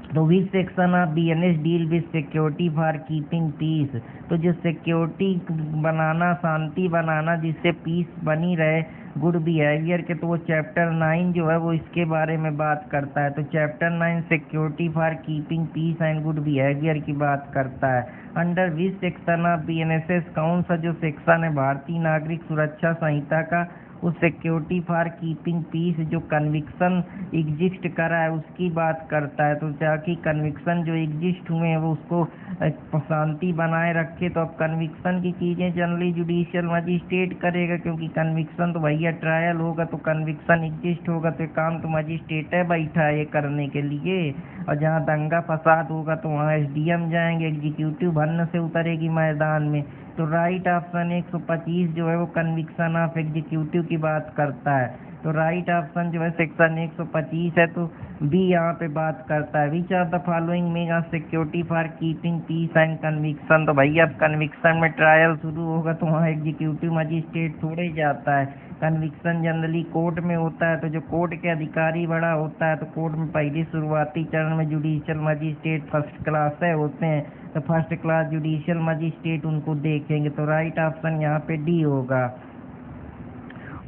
तो which section of BNS deal with security for keeping peace. तो जो सिक्योरिटी बनाना, शांति बनाना जिससे पीस बनी रहे, गुड बिहेवियर के, तो वो चैप्टर 9 जो है वो इसके बारे में बात करता है। तो chapter 9 security for keeping peace and good behaviour की बात करता है। Under which section of BNSS, कौन सा जो सेक्शन है भारतीय नागरिक सुरक्षा संहिता का उस सिक्योरिटी फॉर कीपिंग पीस जो कन्विक्शन एग्जिस्ट करा है उसकी बात करता है। तो ताकि कन्विक्शन जो एग्जिस्ट हुए हैं वो उसको शांति बनाए रखे। तो अब कन्विक्शन की चीज़ें जनरली जुडिशियल मजिस्ट्रेट करेगा, क्योंकि कन्विक्शन तो भैया ट्रायल होगा तो कन्विक्शन एग्जिस्ट होगा, तो काम तो मजिस्ट्रेट है बैठा है ये करने के लिए। और जहाँ दंगा फसाद होगा तो वहाँ एसडीएम जाएंगे, एग्जीक्यूटिव भन्न से उतरेगी मैदान में। तो राइट ऑप्शन 125 जो है वो कन्विक्शन ऑफ एग्जीक्यूटिव की बात करता है। तो राइट ऑप्शन जो है सेक्शन 125 है, तो बी यहाँ पे बात करता है। Which are the following mega security for keeping peace and conviction. तो भैया अब कन्विक्शन में ट्रायल शुरू होगा तो वहाँ एग्जीक्यूटिव मजिस्ट्रेट थोड़े जाता है, कन्विक्शन जनरली कोर्ट में होता है। तो जो कोर्ट के अधिकारी बड़ा होता है तो कोर्ट में पहले शुरुआती चरण में जुडिशियल मजिस्ट्रेट फर्स्ट क्लास है होते हैं, तो फर्स्ट क्लास जुडिशियल मजिस्ट्रेट उनको देखेंगे। तो राइट ऑप्शन यहाँ पे डी होगा।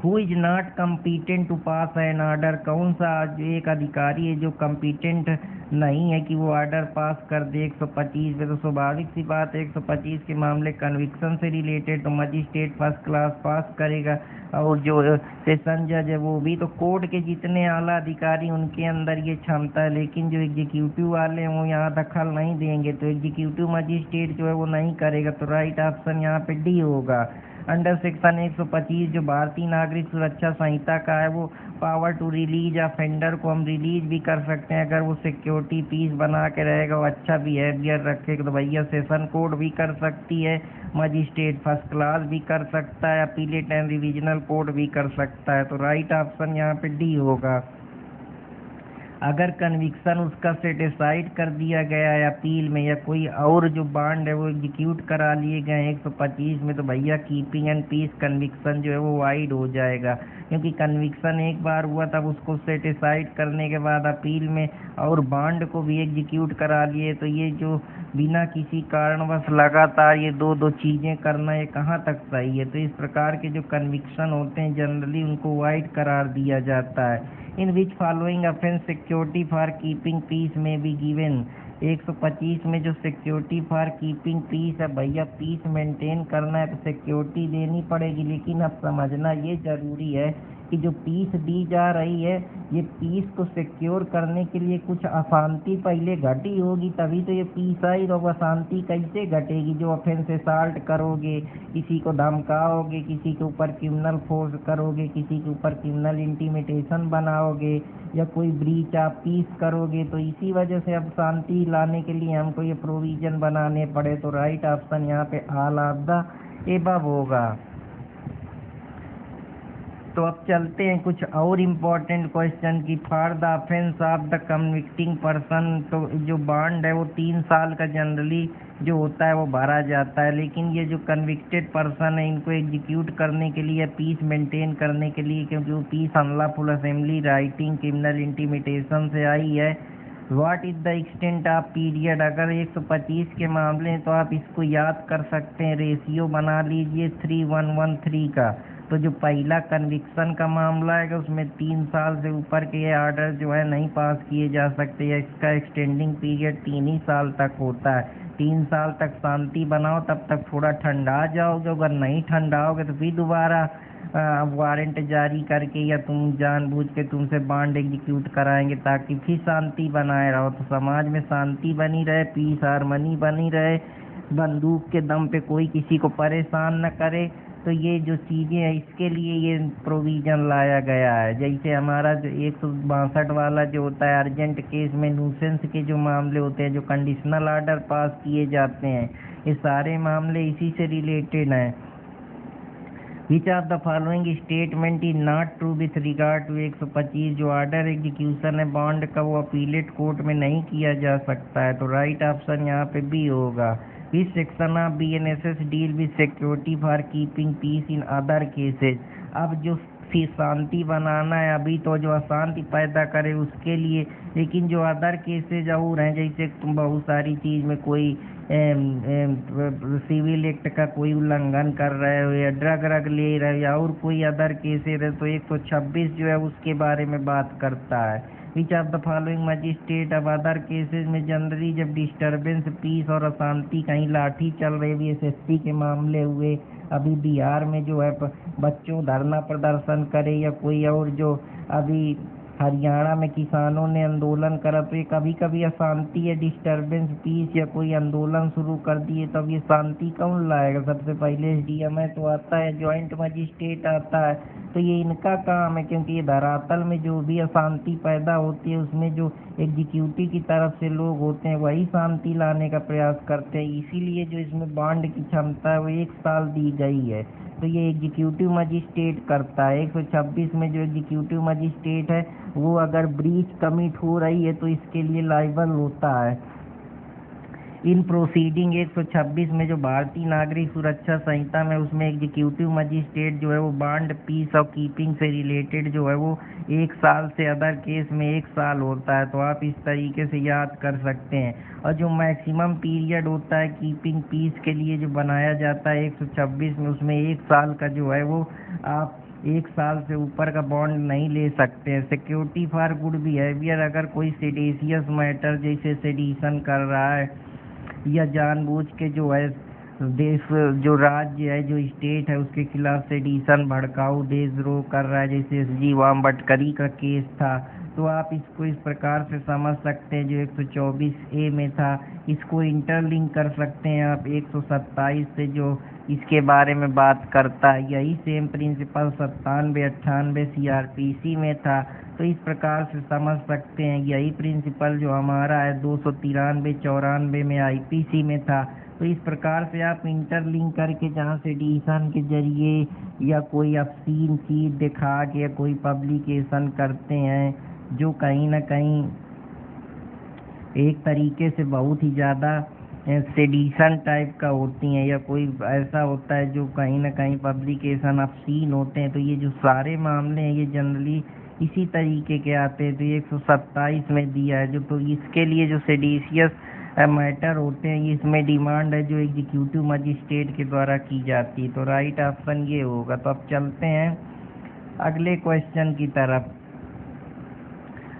Who is not competent to pass an order. कौन सा एक अधिकारी है जो कम्पिटेंट नहीं है कि वो ऑर्डर पास कर दे 125 में। तो स्वाभाविक सी बात है 125 के मामले कन्विक्शन से रिलेटेड, तो मजिस्ट्रेट फर्स्ट क्लास पास करेगा। और जो सेशन जज है वो भी। तो कोर्ट के जितने आला अधिकारी उनके अंदर ये क्षमता है, लेकिन जो एग्जीक्यूटिव वाले हैं वो यहाँ दखल नहीं देंगे, तो एग्जीक्यूटिव मजिस्ट्रेट जो है वो नहीं करेगा। तो राइट ऑप्शन यहाँ पे डी होगा। अंडर सेक्शन 125 जो भारतीय नागरिक सुरक्षा संहिता का है वो पावर टू रिलीज ऑफेंडर को हम रिलीज भी कर सकते हैं अगर वो सिक्योरिटी पीस बना के रहेगा, वो अच्छा बिहेवियर रखेगा। तो भैया सेशन कोर्ट भी कर सकती है, मजिस्ट्रेट फर्स्ट क्लास भी कर सकता है, अपीलेट एंड रिविजनल कोर्ट भी कर सकता है। तो राइट ऑप्शन यहाँ पे डी होगा। अगर कन्विक्शन उसका सेटिस्फाइड कर दिया गया है अपील में या कोई और जो बॉन्ड है वो एग्जीक्यूट करा लिए गए 125 में, तो भैया कीपिंग एंड पीस कन्विक्शन जो है वो वाइड हो जाएगा, क्योंकि कन्विक्शन एक बार हुआ तब उसको सेटिस्फाइड करने के बाद अपील में और बॉन्ड को भी एग्जीक्यूट करा लिए। तो ये जो बिना किसी कारणवश लगातार ये दो चीज़ें करना ये कहाँ तक सही है। तो इस प्रकार के जो कन्विक्शन होते हैं जनरली उनको वाइड करार दिया जाता है। In which following offence security for keeping peace may be given. 125 में जो सिक्योरिटी फॉर कीपिंग पीस है, भैया पीस मेंटेन करना है तो सिक्योरिटी देनी पड़ेगी, लेकिन अब समझना ये जरूरी है कि जो पीस दी जा रही है, ये पीस को सिक्योर करने के लिए कुछ अशांति पहले घटी होगी, तभी तो ये पीस आई। तो अशांति कैसे घटेगी? जो ऑफेंस असाल्ट करोगे, किसी को धमकाओगे, किसी के ऊपर क्रिमिनल फोर्स करोगे, किसी के ऊपर क्रिमिनल इंटीमिटेशन बनाओगे, या कोई ब्रीच आप पीस करोगे, तो इसी वजह से अब शांति लाने के लिए हमको ये प्रोविजन बनाने पड़े। तो राइट ऑप्शन यहाँ पे ऑल ऑफ द एबव होगा। तो अब चलते हैं कुछ और इम्पोर्टेंट क्वेश्चन की। For the offence of the convicting person, तो जो बॉन्ड है वो 3 साल का जनरली जो होता है वो भरा जाता है, लेकिन ये जो कन्विक्टेड पर्सन है इनको एग्जीक्यूट करने के लिए, पीस मेंटेन करने के लिए, क्योंकि वो peace unlawful assembly, rioting, criminal intimidation से आई है। What is the extent of period? अगर 125 के मामले हैं तो आप इसको याद कर सकते हैं, रेशियो बना लीजिए 3113 का। तो जो पहला कन्विक्शन का मामला है उसमें 3 साल से ऊपर के आर्डर जो है नहीं पास किए जा सकते, या इसका एक्सटेंडिंग पीरियड 3 ही साल तक होता है। 3 साल तक शांति बनाओ, तब तक थोड़ा ठंडा जाओगे, अगर नहीं ठंडाओगे तो फिर दोबारा वारंट जारी करके या तुम जानबूझ के तुमसे बॉन्ड एग्जीक्यूट कराएंगे ताकि फिर शांति बनाए रहो। तो समाज में शांति बनी रहे, पीस हार्मनी बनी रहे, बंदूक के दम पे कोई किसी को परेशान न करे। तो ये जो चीज़ें हैं इसके लिए ये प्रोविज़न लाया गया है। जैसे हमारा जो 162 वाला जो होता है अर्जेंट केस में न्यूसेंस के जो मामले होते हैं, जो कंडीशनल ऑर्डर पास किए जाते हैं, ये सारे मामले इसी से रिलेटेड हैं। Which of the following statement is not true with regard to 125? जो ऑर्डर एग्जीक्यूशन है बॉन्ड का वो अपीलेट कोर्ट में नहीं किया जा सकता है। तो राइट ऑप्शन यहाँ पे बी होगा। Which section of BNSS deal with security for keeping peace in other cases? अब जो फिर शांति बनाना है अभी तो जो अशांति पैदा करे उसके लिए, लेकिन जो अदर केसेज और हैं, जैसे तुम बहुत सारी चीज़ में कोई सिविल एक्ट का कोई उल्लंघन कर रहे हो, या ड्रग ले रहे हो, या और कोई अदर केसेज है, तो 126 जो है उसके बारे में बात करता है। Which of the following magistrate? अब अदर केसेज में जनरली जब डिस्टर्बेंस, पीस और अशांति, कहीं लाठी चल रही है, SST के मामले हुए, अभी बिहार में जो है बच्चों धरना प्रदर्शन करे, या कोई और जो अभी हरियाणा में किसानों ने आंदोलन करा, तो ये कभी कभी अशांति या डिस्टर्बेंस, पीस या कोई आंदोलन शुरू कर दिए, तब ये शांति कौन लाएगा? सबसे पहले SDM है तो आता है, जॉइंट मजिस्ट्रेट आता है, तो ये इनका काम है, क्योंकि ये धरातल में जो भी अशांति पैदा होती है उसमें जो एग्जीक्यूटिव की तरफ से लोग होते हैं वही शांति लाने का प्रयास करते हैं। इसीलिए जो इसमें बॉन्ड की क्षमता है वो 1 साल दी गई है। तो ये एग्जीक्यूटिव मजिस्ट्रेट करता है। 126 में जो एग्जीक्यूटिव मजिस्ट्रेट है वो अगर ब्रीच कमिट हो रही है तो इसके लिए लायबल होता है। इन प्रोसीडिंग 126 में जो भारतीय नागरिक सुरक्षा संहिता में उसमें एग्जीक्यूटिव मजिस्ट्रेट जो है वो बॉन्ड, पीस और कीपिंग से रिलेटेड जो है वो 1 साल से अदर केस में 1 साल होता है। तो आप इस तरीके से याद कर सकते हैं। और जो मैक्सिमम पीरियड होता है कीपिंग पीस के लिए जो बनाया जाता है 126 में, उसमें 1 साल का जो है वो आप 1 साल से ऊपर का बॉन्ड नहीं ले सकते हैं। सिक्योरिटी फॉर गुड बिहेवियर, अगर कोई सेडेशियस मैटर जैसे सेडिशन कर रहा है या जानबूझ के जो है देश, जो राज्य है, जो स्टेट है उसके खिलाफ सेडिशन, भड़काऊ देशद्रोह कर रहा है, जैसे SG वामबटकरी का केस था, तो आप इसको इस प्रकार से समझ सकते हैं। जो 124A में था इसको इंटरलिंक कर सकते हैं आप 127 से जो इसके बारे में बात करता है। यही सेम प्रिंसिपल 97-98 CRPC में था, तो इस प्रकार से समझ सकते हैं। यही प्रिंसिपल जो हमारा है 293-94 में IPC में था। तो इस प्रकार से आप इंटरलिंक करके जहाँ सेडिशन के जरिए या कोई ऑब्सीन चीज़ दिखा के या कोई पब्लिकेशन करते हैं जो कहीं ना कहीं एक तरीके से बहुत ही ज़्यादा सेडिशन टाइप का होती हैं, या कोई ऐसा होता है जो कहीं ना कहीं पब्लिकेशन ऑब्सीन होते हैं, तो ये जो सारे मामले हैं ये जनरली इसी तरीके के आते हैं। तो 127 में दिया है जो, तो इसके लिए जो सेडिशियस मैटर होते हैं इसमें डिमांड है जो एग्जीक्यूटिव मजिस्ट्रेट के द्वारा की जाती है। तो राइट ऑप्शन ये होगा। तो अब चलते हैं अगले क्वेश्चन की तरफ।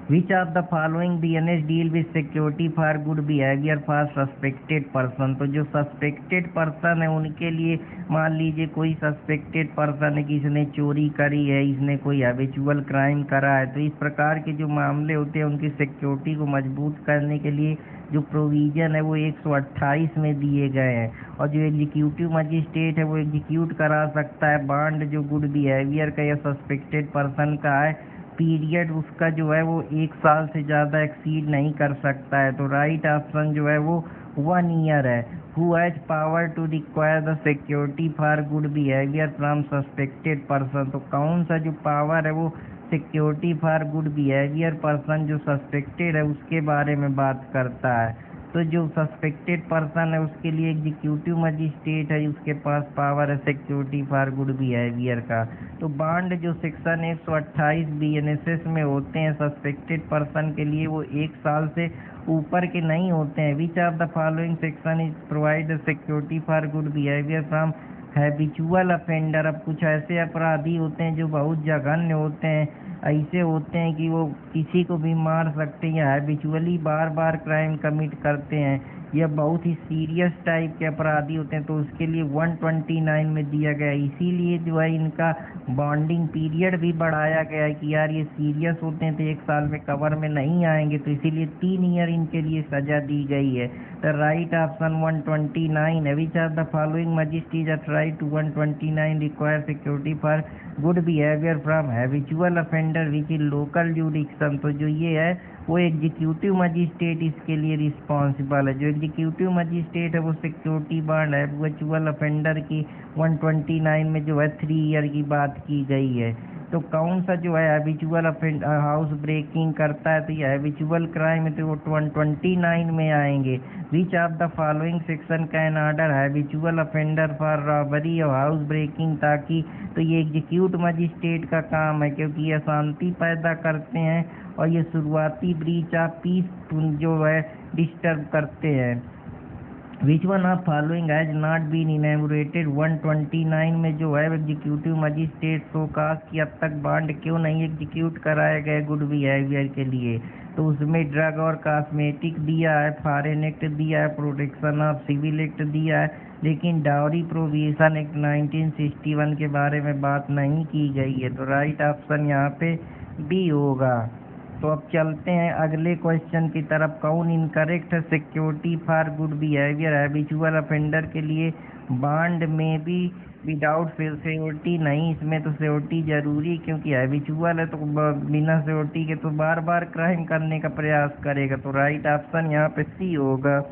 Which of the following BNS deal with security for good behaviour for suspected person. तो जो सस्पेक्टेड पर्सन है उनके लिए, मान लीजिए कोई सस्पेक्टेड पर्सन है कि इसने चोरी करी है, इसने कोई हैबिचुअल क्राइम करा है, तो इस प्रकार के जो मामले होते हैं उनकी सिक्योरिटी को मजबूत करने के लिए जो प्रोविज़न है वो 128 में दिए गए हैं। और जो एग्जीक्यूटिव मजिस्ट्रेट है वो एग्जीक्यूट करा सकता है बॉन्ड जो गुड बिहेवियर का या सस्पेक्टेड पर्सन का है। पीरियड उसका जो है वो 1 साल से ज़्यादा एक्सीड नहीं कर सकता है। तो राइट ऑप्शन जो है वो 1 ईयर है। Who has power to require the security for good behaviour from suspected person. तो कौन सा जो पावर है वो security for good behaviour person जो सस्पेक्टेड है उसके बारे में बात करता है। तो जो सस्पेक्टेड पर्सन है उसके लिए एग्जीक्यूटिव मजिस्ट्रेट है, उसके पास पावर है सिक्योरिटी फॉर गुड बिहेवियर का। तो बॉन्ड जो सेक्शन 128 बीएनएसएस में होते हैं सस्पेक्टेड पर्सन के लिए वो 1 साल से ऊपर के नहीं होते हैं। Which of the following section is provide security for good behaviour from habitual offender. अब कुछ ऐसे अपराधी होते हैं जो बहुत जघन्य होते हैं, ऐसे होते हैं कि वो किसी को भी मार सकते हैं या हैबिचुअली बार बार क्राइम कमिट करते हैं, यह बहुत ही सीरियस टाइप के अपराधी होते हैं। तो उसके लिए 129 में दिया गया है। इसीलिए जो है इनका बॉन्डिंग पीरियड भी बढ़ाया गया है कि यार ये सीरियस होते हैं तो 1 साल में कवर में नहीं आएंगे, तो इसीलिए 3 ईयर इनके लिए सजा दी गई है। तो राइट ऑप्शन 129 है। Which are the following magistrate are right to 129 require security for good behaviour from habitual offender which is local jurisdiction. तो जो ये है वो एग्जीक्यूटिव मजिस्ट्रेट इसके लिए रिस्पॉन्सिबल है। जो एग्जीक्यूटिव मजिस्ट्रेट है वो सिक्योरिटी बॉन्ड हैबिचुअल अफेंडर की 129 में जो है 3 ईयर की बात की गई है। तो कौन सा जो है हैबिचुअल हाउस ब्रेकिंग करता है, तो ये हैबिचुअल क्राइम है, तो वो 129 में आएंगे। विच of the following section can order habitual offender for robbery और हाउस ब्रेकिंग, ताकि तो ये एग्जीक्यूट मजिस्ट्रेट का काम है क्योंकि ये अशांति पैदा करते हैं और ये शुरुआती ब्रीच ऑफ पीस जो है डिस्टर्ब करते हैं। Which one of following has not been elaborated 129 में जो है एग्जीक्यूटिव मजिस्ट्रेट शोकास की अब तक बॉन्ड क्यों नहीं एग्जीक्यूट कराए गए गुड बिहेवियर के लिए। तो उसमें ड्रग और कॉस्मेटिक दिया है, फॉरेन एक्ट दिया है, प्रोटेक्शन ऑफ सिविल एक्ट दिया है, लेकिन डाउरी प्रोविजन एक्ट 1961 के बारे में बात नहीं की गई है। तो राइट ऑप्शन यहाँ पे बी होगा। तो अब चलते हैं अगले क्वेश्चन की तरफ। कौन इनकरेक्ट है? Security for good behaviour habitual offender के लिए बॉन्ड में भी विदाउट सिक्योरिटी नहीं, इसमें तो सिक्योरिटी जरूरी क्योंकि हैबिचुअल है तो बिना सिक्योरिटी के तो बार बार क्राइम करने का प्रयास करेगा। तो राइट ऑप्शन यहाँ पे सी होगा।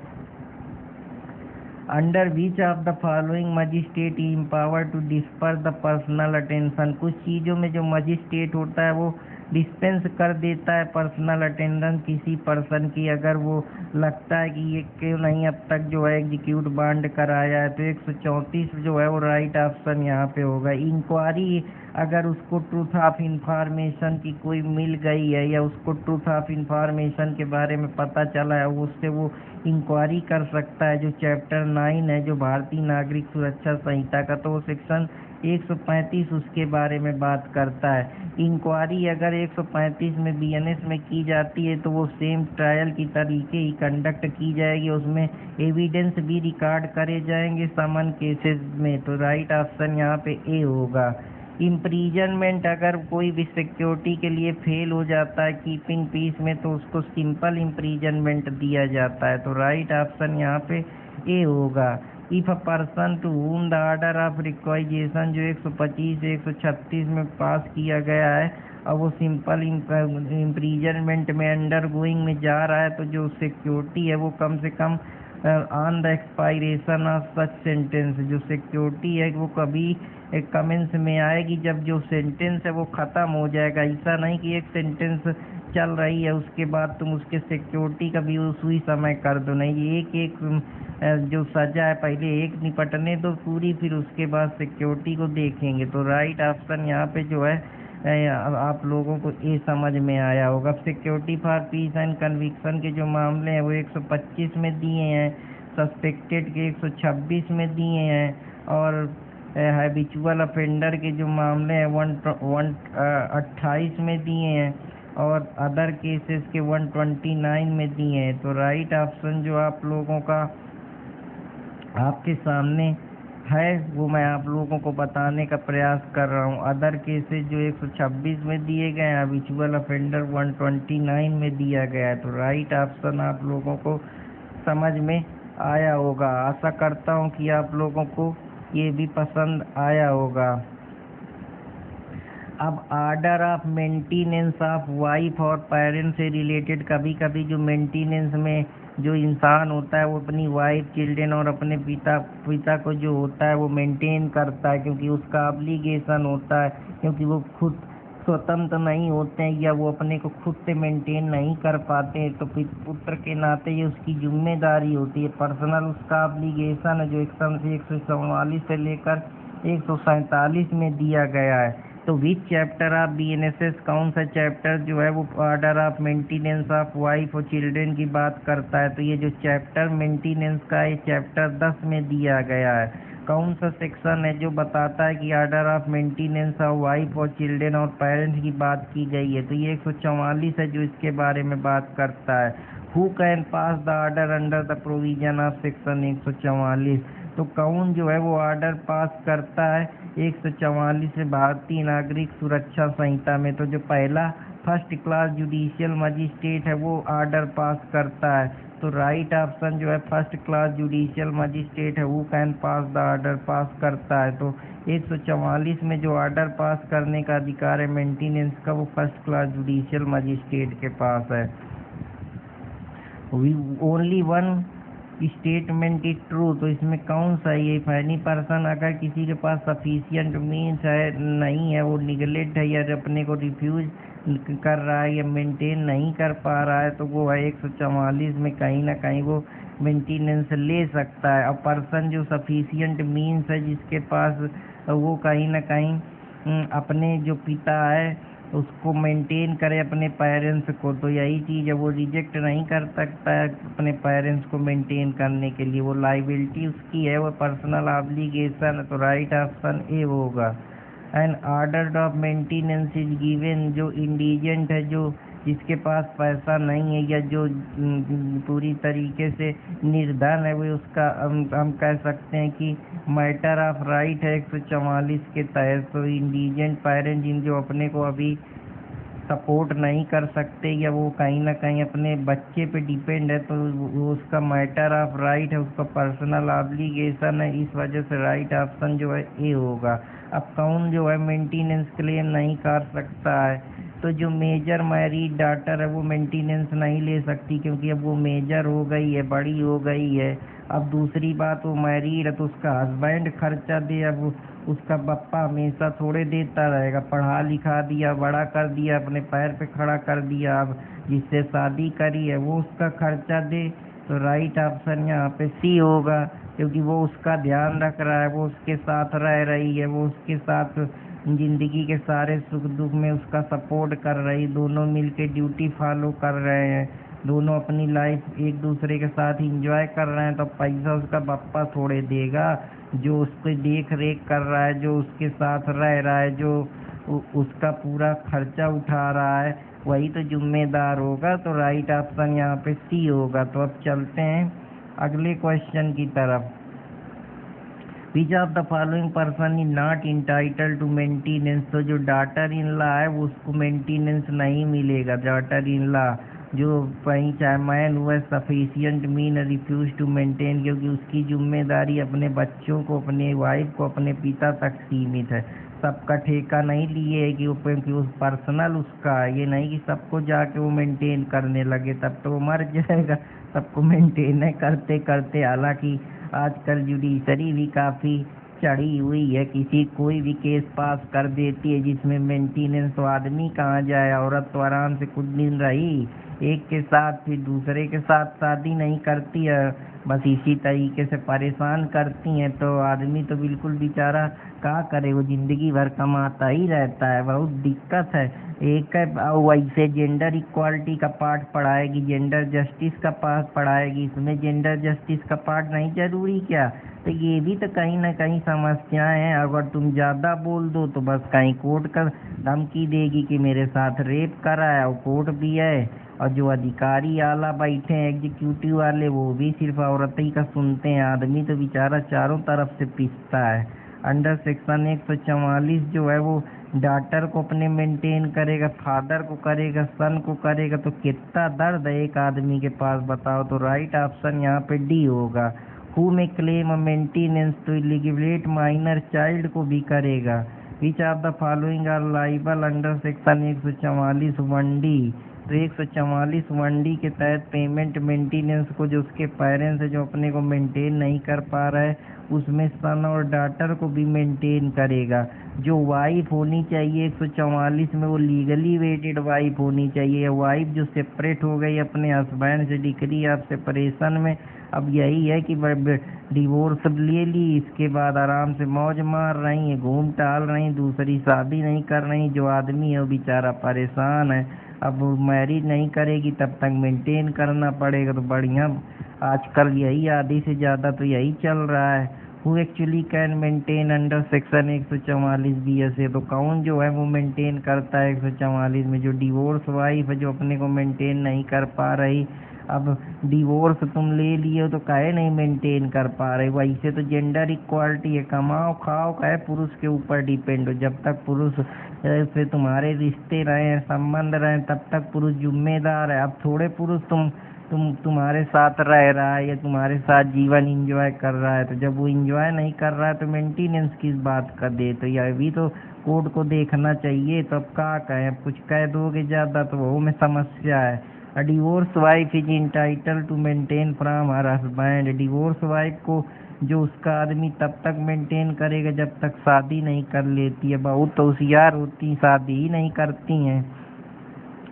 Under which of the following magistrate is empower to disperse the personal attention. कुछ चीज़ों में जो मजिस्ट्रेट होता है वो डिस्पेंस कर देता है पर्सनल अटेंडेंस किसी पर्सन की, अगर वो लगता है कि ये क्यों नहीं अब तक जो है एग्जीक्यूट बॉन्ड कराया है। तो 134 जो है वो राइट ऑप्शन यहाँ पे होगा। इंक्वायरी अगर उसको ट्रूथ ऑफ इंफॉर्मेशन की कोई मिल गई है या उसको ट्रूथ ऑफ इंफॉर्मेशन के बारे में पता चला है उससे वो इंक्वायरी कर सकता है। जो चैप्टर 9 है जो भारतीय नागरिक सुरक्षा संहिता का, तो वो सेक्शन 135 उसके बारे में बात करता है। इंक्वायरी अगर 135 में बीएनएस में की जाती है तो वो सेम ट्रायल की तरीके ही कंडक्ट की जाएगी, उसमें एविडेंस भी रिकॉर्ड करे जाएंगे समन केसेस में। तो राइट ऑप्शन यहाँ पे ए होगा। इम्प्रीजनमेंट अगर कोई भी सिक्योरिटी के लिए फेल हो जाता है कीपिंग पीस में तो उसको सिंपल इम्प्रीजनमेंट दिया जाता है। तो राइट ऑप्शन यहाँ पे ए होगा। If a person to whom the order of requisition जो 125 से 136 में पास किया गया है और वो सिंपल इम्प्रीजनमेंट में अंडर गोइंग में जा रहा है, तो जो सिक्योरिटी है वो कम से come on the expiration of such sentence, जो सिक्योरिटी है वो कभी एक कमेंस में आएगी जब जो सेंटेंस है वो ख़त्म हो जाएगा। ऐसा नहीं कि एक सेंटेंस चल रही है उसके बाद तुम उसके सिक्योरिटी का भी उसी समय कर दो, नहीं, एक एक जो सजा है पहले एक निपटने दो पूरी, फिर उसके बाद सिक्योरिटी को देखेंगे। तो राइट ऑप्शन यहाँ पे जो है आप लोगों को ये समझ में आया होगा। Security for piece and conviction के जो मामले हैं वो 125 में दिए हैं, सस्पेक्टेड के 126 में दिए हैं और हैबिचुअल अफेंडर के जो मामले हैं 128 में दिए हैं। और अदर केसेस के 129 में दिए हैं। तो राइट ऑप्शन जो आप लोगों का आपके सामने है वो मैं आप लोगों को बताने का प्रयास कर रहा हूँ। अदर केसेस जो 126 में दिए गए हैं, हैबिचुअल ऑफेंडर 129 में दिया गया है। तो राइट ऑप्शन आप लोगों को समझ में आया होगा। आशा करता हूँ कि आप लोगों को ये भी पसंद आया होगा। अब order of maintenance of wife और पेरेंट्स से रिलेटेड कभी कभी जो मेंटेनेंस में जो इंसान होता है वो अपनी वाइफ, चिल्ड्रन और अपने पिता को जो होता है वो मेंटेन करता है, क्योंकि उसका ऑब्लिगेशन होता है, क्योंकि वो खुद स्वतंत्र नहीं होते हैं या वो अपने को खुद से मेंटेन नहीं कर पाते हैं। तो पुत्र के नाते ये उसकी जिम्मेदारी होती है, पर्सनल उसका ऑब्लिगेशन है, जो 144 से लेकर 147 में दिया गया है। तो विच चैप्टर ऑफ BNSS, कौन सा चैप्टर जो है वो order of maintenance of wife और चिल्ड्रन की बात करता है? तो ये जो चैप्टर मेंटेनेंस का है चैप्टर 10 में दिया गया है। कौन सा सेक्शन है जो बताता है कि order of maintenance of wife और चिल्ड्रन और पेरेंट्स की बात की गई है? तो ये 144 है जो इसके बारे में बात करता है। Who can pass the order under the provision of section 144? तो कौन जो है वो ऑर्डर पास करता है 144 से भारतीय नागरिक सुरक्षा संहिता में? तो जो पहला फर्स्ट क्लास जुडिशियल मजिस्ट्रेट है वो ऑर्डर पास करता है। तो राइट ऑप्शन जो है फर्स्ट क्लास जुडिशियल मजिस्ट्रेट है, वो can pass the order pass करता है। तो 144 में जो ऑर्डर पास करने का अधिकार है मेंटेनेंस का, वो फर्स्ट क्लास जुडिशियल मजिस्ट्रेट के पास है। Only one statement is true, तो इसमें कौन सा ये फैनी पर्सन अगर किसी के पास सफिशियंट मीन्स है नहीं है, वो निगलेक्ट है या अपने को रिफ्यूज कर रहा है या मेंटेन नहीं कर पा रहा है, तो वो है 144 में कहीं ना कहीं वो मेंटेनेंस ले सकता है। और पर्सन जो सफिशियंट मीन्स है जिसके पास, वो कहीं ना कहीं अपने जो पिता है उसको मेंटेन करे अपने पेरेंट्स को, तो यही चीज़ है, वो रिजेक्ट नहीं कर सकता है अपने पेरेंट्स को मेंटेन करने के लिए, वो लाइबिलिटी उसकी है, वो पर्सनल ऑब्लिगेशन है। तो राइट ऑप्शन ए होगा। And order of maintenance is given, जो इंडिजेंट है, जो जिसके पास पैसा नहीं है या जो पूरी तरीके से निर्धन है, वो उसका हम कह सकते हैं कि मैटर ऑफ राइट है 144 के तहत। तो इंडिजेंट पेरेंट जिन जो अपने को अभी सपोर्ट नहीं कर सकते या वो कहीं ना कहीं अपने बच्चे पे डिपेंड है, तो वो उसका मैटर ऑफ राइट है, उसका पर्सनल ऑब्लिगेशन है। इस वजह से राइट ऑप्शन जो है ए होगा। अब कौन जो है मेंटेनेंस क्लेम नहीं कर सकता है? तो जो मेजर मैरिड डॉटर है वो मेंटेनेंस नहीं ले सकती, क्योंकि अब वो मेजर हो गई है, बड़ी हो गई है। अब दूसरी बात, वो मैरिड है तो उसका हस्बैंड खर्चा दे, अब उसका पप्पा हमेशा थोड़े देता रहेगा। पढ़ा लिखा दिया, बड़ा कर दिया, अपने पैर पे खड़ा कर दिया, अब जिससे शादी करी है वो उसका खर्चा दे। तो राइट ऑप्शन यहाँ पे सी होगा, क्योंकि वो उसका ध्यान रख रहा है, वो उसके साथ रह रही है, वो उसके साथ जिंदगी के सारे सुख दुख में उसका सपोर्ट कर रही, दोनों मिलके ड्यूटी फॉलो कर रहे हैं, दोनों अपनी लाइफ एक दूसरे के साथ एंजॉय कर रहे हैं। तो पैसा उसका पापा थोड़े देगा, जो उसको देख रेख कर रहा है, जो उसके साथ रह रहा है, जो उसका पूरा खर्चा उठा रहा है, वही तो जिम्मेदार होगा। तो राइट ऑप्शन यहाँ पे सी होगा। तो अब चलते हैं अगले क्वेश्चन की तरफ। Which of the following person is not entitle to maintenance? तो जो डॉटर इन लॉ है वो उसको मेंटेनेंस नहीं मिलेगा। डॉटर इन लॉ जो कहीं चाहे मैन हुआ sufficient mean refuse to maintain, क्योंकि उसकी जिम्मेदारी अपने बच्चों को, अपने वाइफ को, अपने पिता तक सीमित है। सबका ठेका नहीं लिए है कि वो पर्सनल उसका है, ये नहीं कि सबको जाके वो मेंटेन करने लगे, तब तो वो मर जाएगा सबको मेंटेन करते करते। हालांकि आजकल जुडिशरी भी काफ़ी चढ़ी हुई है, कोई भी केस पास कर देती है जिसमें मेंटेनेंस, तो आदमी कहाँ जाए, औरत तो आराम से कुछ दिन रही एक के साथ, फिर दूसरे के साथ शादी नहीं करती है, बस इसी तरीके से परेशान करती हैं। तो आदमी तो बिल्कुल बेचारा क्या करे, वो जिंदगी भर कमाता ही रहता है, बहुत दिक्कत है। एक है वैसे जेंडर इक्वालिटी का पार्ट पढ़ाएगी, जेंडर जस्टिस का पार्ट पढ़ाएगी, इसमें जेंडर जस्टिस का पार्ट नहीं जरूरी क्या? तो ये भी तो कहीं ना कहीं समस्याएं हैं। अगर तुम ज़्यादा बोल दो तो बस कहीं कोर्ट का धमकी देगी कि मेरे साथ रेप करा है, और कोर्ट भी है। और जो अधिकारी आला बैठे हैं एग्जीक्यूटिव वाले, वो भी सिर्फ औरत ही का सुनते हैं। आदमी तो बेचारा चारों तरफ से पिसता है। अंडर सेक्शन 144 जो है वो डॉटर को अपने मेंटेन करेगा, फादर को करेगा, सन को करेगा, तो कितना दर्द है एक आदमी के पास, बताओ। तो राइट ऑप्शन यहाँ पे डी होगा। हु में क्लेम मेंटेनेंस, तो इलिजिबल माइनर चाइल्ड को भी करेगा। Which of the following are liable under section 144 1D, तो 144 1D के तहत पेमेंट मेंटेनेंस को जो उसके पेरेंट्स है जो अपने को मेंटेन नहीं कर पा रहा है, उसमें सन और डॉटर को भी मेंटेन करेगा। जो वाइफ होनी चाहिए 144 में, वो लीगली वेटेड वाइफ होनी चाहिए। वाइफ जो सेपरेट हो गई अपने हस्बैंड से डिग्री ऑफ सेपरेशन में, अब यही है कि डिवोर्स ले ली, इसके बाद आराम से मौज मार रही है, घूम टहल रही, दूसरी शादी नहीं कर रही। जो आदमी है वो बेचारा परेशान है। अब मैरिज नहीं करेगी तब तक मेंटेन करना पड़ेगा। तो बढ़िया, आजकल यही आधी से ज़्यादा तो यही चल रहा है। Who actually can maintain under section 144 BS, तो कौन जो है वो मेंटेन करता है 144 में? जो डिवोर्स वाइफ है जो अपने को मेंटेन नहीं कर पा रही। अब डिवोर्स तुम ले लिए हो तो काहे नहीं मेंटेन कर पा रहे? वैसे तो जेंडर इक्वालिटी है, कमाओ खाओ काहे पुरुष के ऊपर डिपेंड हो। जब तक पुरुष से तुम्हारे रिश्ते रहे, संबंध रहे, तब तक पुरुष जिम्मेदार है। अब थोड़े पुरुष तुम्हारे साथ रह रहा है या तुम्हारे साथ जीवन एंजॉय कर रहा है, तो जब वो एंजॉय नहीं कर रहा है तो मेंटेनेंस किस बात का दे? तो यह भी तो कोर्ट को देखना चाहिए। तो अब क्या कहें, अब कुछ कह दोगे ज़्यादा तो वो में समस्या है। A divorced wife is entitled to maintain from her husband, divorce wife को जो उसका आदमी तब तक मेंटेन करेगा जब तक शादी नहीं कर लेती है। बहुत तो होशियार होती, शादी ही नहीं करती हैं।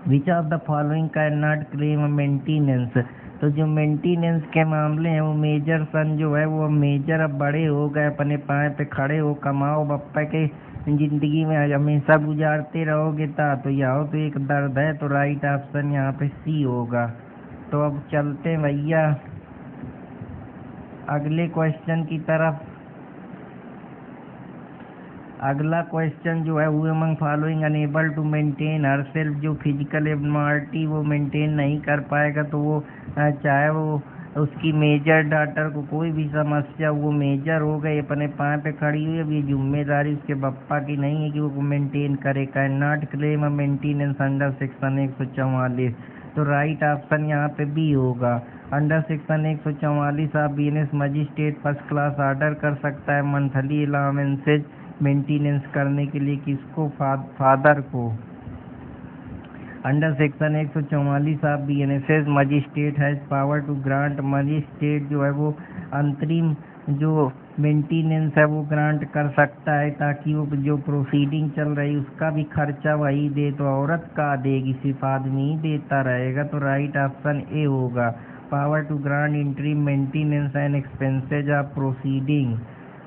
Which of the following can not claim maintenance, तो जो मेंटेनेंस के मामले हैं वो मेजर सन जो है वो मेजर अब बड़े हो गए, अपने पाए पे खड़े हो, कमाओ बप्पा के जिंदगी में हमेशा गुजारते रहोगे तो यह तो एक दर्द है। तो राइट ऑप्शन यहाँ पे सी होगा। तो अब चलते हैं भैया अगले क्वेश्चन की तरफ। अगला क्वेश्चन जो है who among following unable to maintain herself, जो फिजिकल एबनॉर्मलिटी वो मेंटेन नहीं कर पाएगा, तो वो चाहे वो उसकी मेजर डॉटर को कोई भी समस्या, वो मेजर हो गई, अपने पाँव पे खड़ी हुई, अब ये जिम्मेदारी उसके बप्पा की नहीं है कि वो मेंटेन करे। Can not claim maintenance under section 144, तो राइट ऑप्शन यहाँ पे बी होगा। अंडर सेक्शन 144 आप BNS magistrate first class order कर सकता है मंथली अलाउंसेज मेंटेनेंस करने के लिए, किसको? फादर को। अंडर सेक्शन 144 आप BNSS magistrate has power to grant, magistrate जो है वो अंतरिम जो मेंटेनेंस है वो ग्रांट कर सकता है, ताकि वो जो प्रोसीडिंग चल रही उसका भी खर्चा वही दे। तो औरत का देगी, सिर्फ आदमी ही देता रहेगा। तो राइट ऑप्शन ए होगा। Power to grant interim maintenance and expenses of proceeding.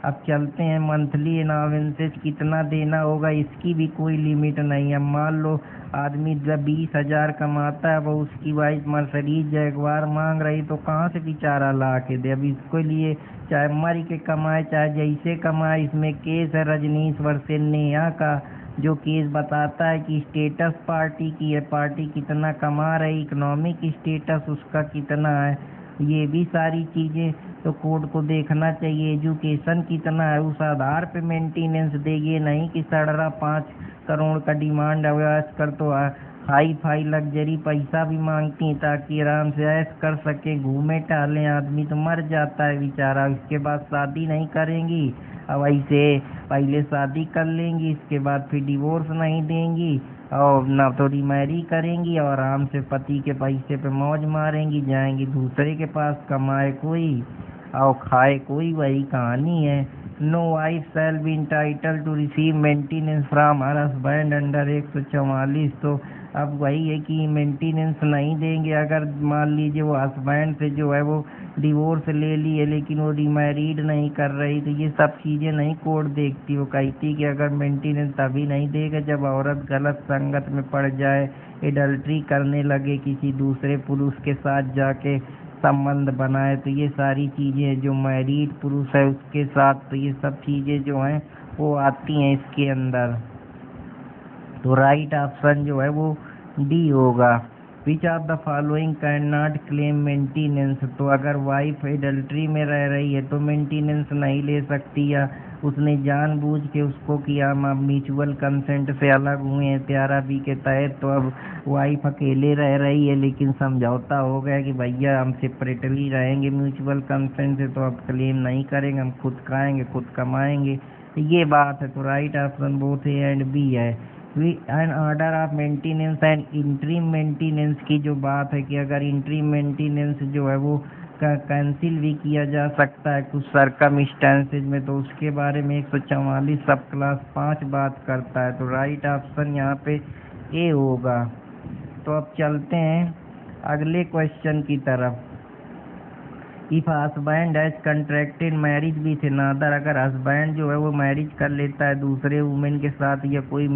अब चलते हैं मंथली अलाउंसेज कितना देना होगा, इसकी भी कोई लिमिट नहीं है। मान लो आदमी जब 20,000 कमाता है, वो उसकी वाइफ मर्सिडीज जैगवार मांग रही, तो कहाँ से बेचारा ला के दे? अब इसके लिए चाहे मर के कमाए चाहे जैसे कमाए, इसमें केस है रजनीश वर्सेस नेहा का, जो केस बताता है कि स्टेटस पार्टी की है, पार्टी कितना कमा रही, इकोनॉमिक स्टेटस उसका कितना है, ये भी सारी चीज़ें तो कोर्ट को देखना चाहिए। एजुकेशन कितना है उस आधार पे मेंटेनेंस देगी, नहीं कि सड़रा 5 करोड़ का डिमांड है। आजकल तो हाई फाई लग्जरी पैसा भी मांगती हैं ताकि आराम से ऐश कर सके, घूमे टहले। आदमी तो मर जाता है बेचारा, इसके बाद शादी नहीं करेंगी। अब ऐसे पहले शादी कर लेंगी, इसके बाद फिर डिवोर्स नहीं देंगी और ना तो रिमैरी करेंगी और आराम से पति के पैसे पे मौज मारेंगी, जाएंगी दूसरे के पास, कमाए कोई और खाए कोई, वही कहानी है। No wife shall be entitle to receive maintenance from her husband under 144, तो अब वही है कि मेंटेनेंस नहीं देंगे। अगर मान लीजिए वो हस्बैंड से जो है वो डिवोर्स ले लिए लेकिन वो रीमैरिड नहीं कर रही, तो ये सब चीज़ें नहीं कोर्ट देखती। वो कहती कि अगर मेंटेनेंस तभी नहीं देगा जब औरत गलत संगत में पड़ जाए, एडल्ट्री करने लगे, किसी दूसरे पुरुष के साथ जाके संबंध बनाए। तो ये सारी चीज़ें जो मैरिड पुरुष है उसके साथ, तो ये सब चीज़ें जो हैं वो आती हैं इसके अंदर। तो राइट ऑप्शन जो है वो डी होगा। विच of the following can not claim maintenance. तो अगर वाइफ एडल्ट्री में रह रही है तो मेंटेनेंस नहीं ले सकती, या उसने जानबूझ के उसको किया, हम अब म्यूचुअल कंसेंट से अलग हुए हैं 13B के तहत, तो अब वाइफ अकेले रह रही है लेकिन समझौता हो गया कि भैया हम सेपरेटली रहेंगे म्यूचुअल कंसेंट से, तो अब क्लेम नहीं करेंगे, हम खुद खाएंगे खुद कमाएंगे, ये बात है। तो right option both A and B है। And order of maintenance and interim maintenance की जो बात है कि अगर इंटरिम मेंटेनेंस जो है वो कैंसिल भी किया जा सकता है कुछ सर्कमस्टेंसेज में, तो उसके बारे में 144 सब क्लास 5 बात करता है। तो राइट ऑप्शन यहाँ पे ए होगा। तो अब चलते हैं अगले क्वेश्चन की तरफ। If husband has contracted marriage with another, अगर हस्बैंड जो है वो मैरिज कर लेता है दूसरे वुमेन के साथ, या कोई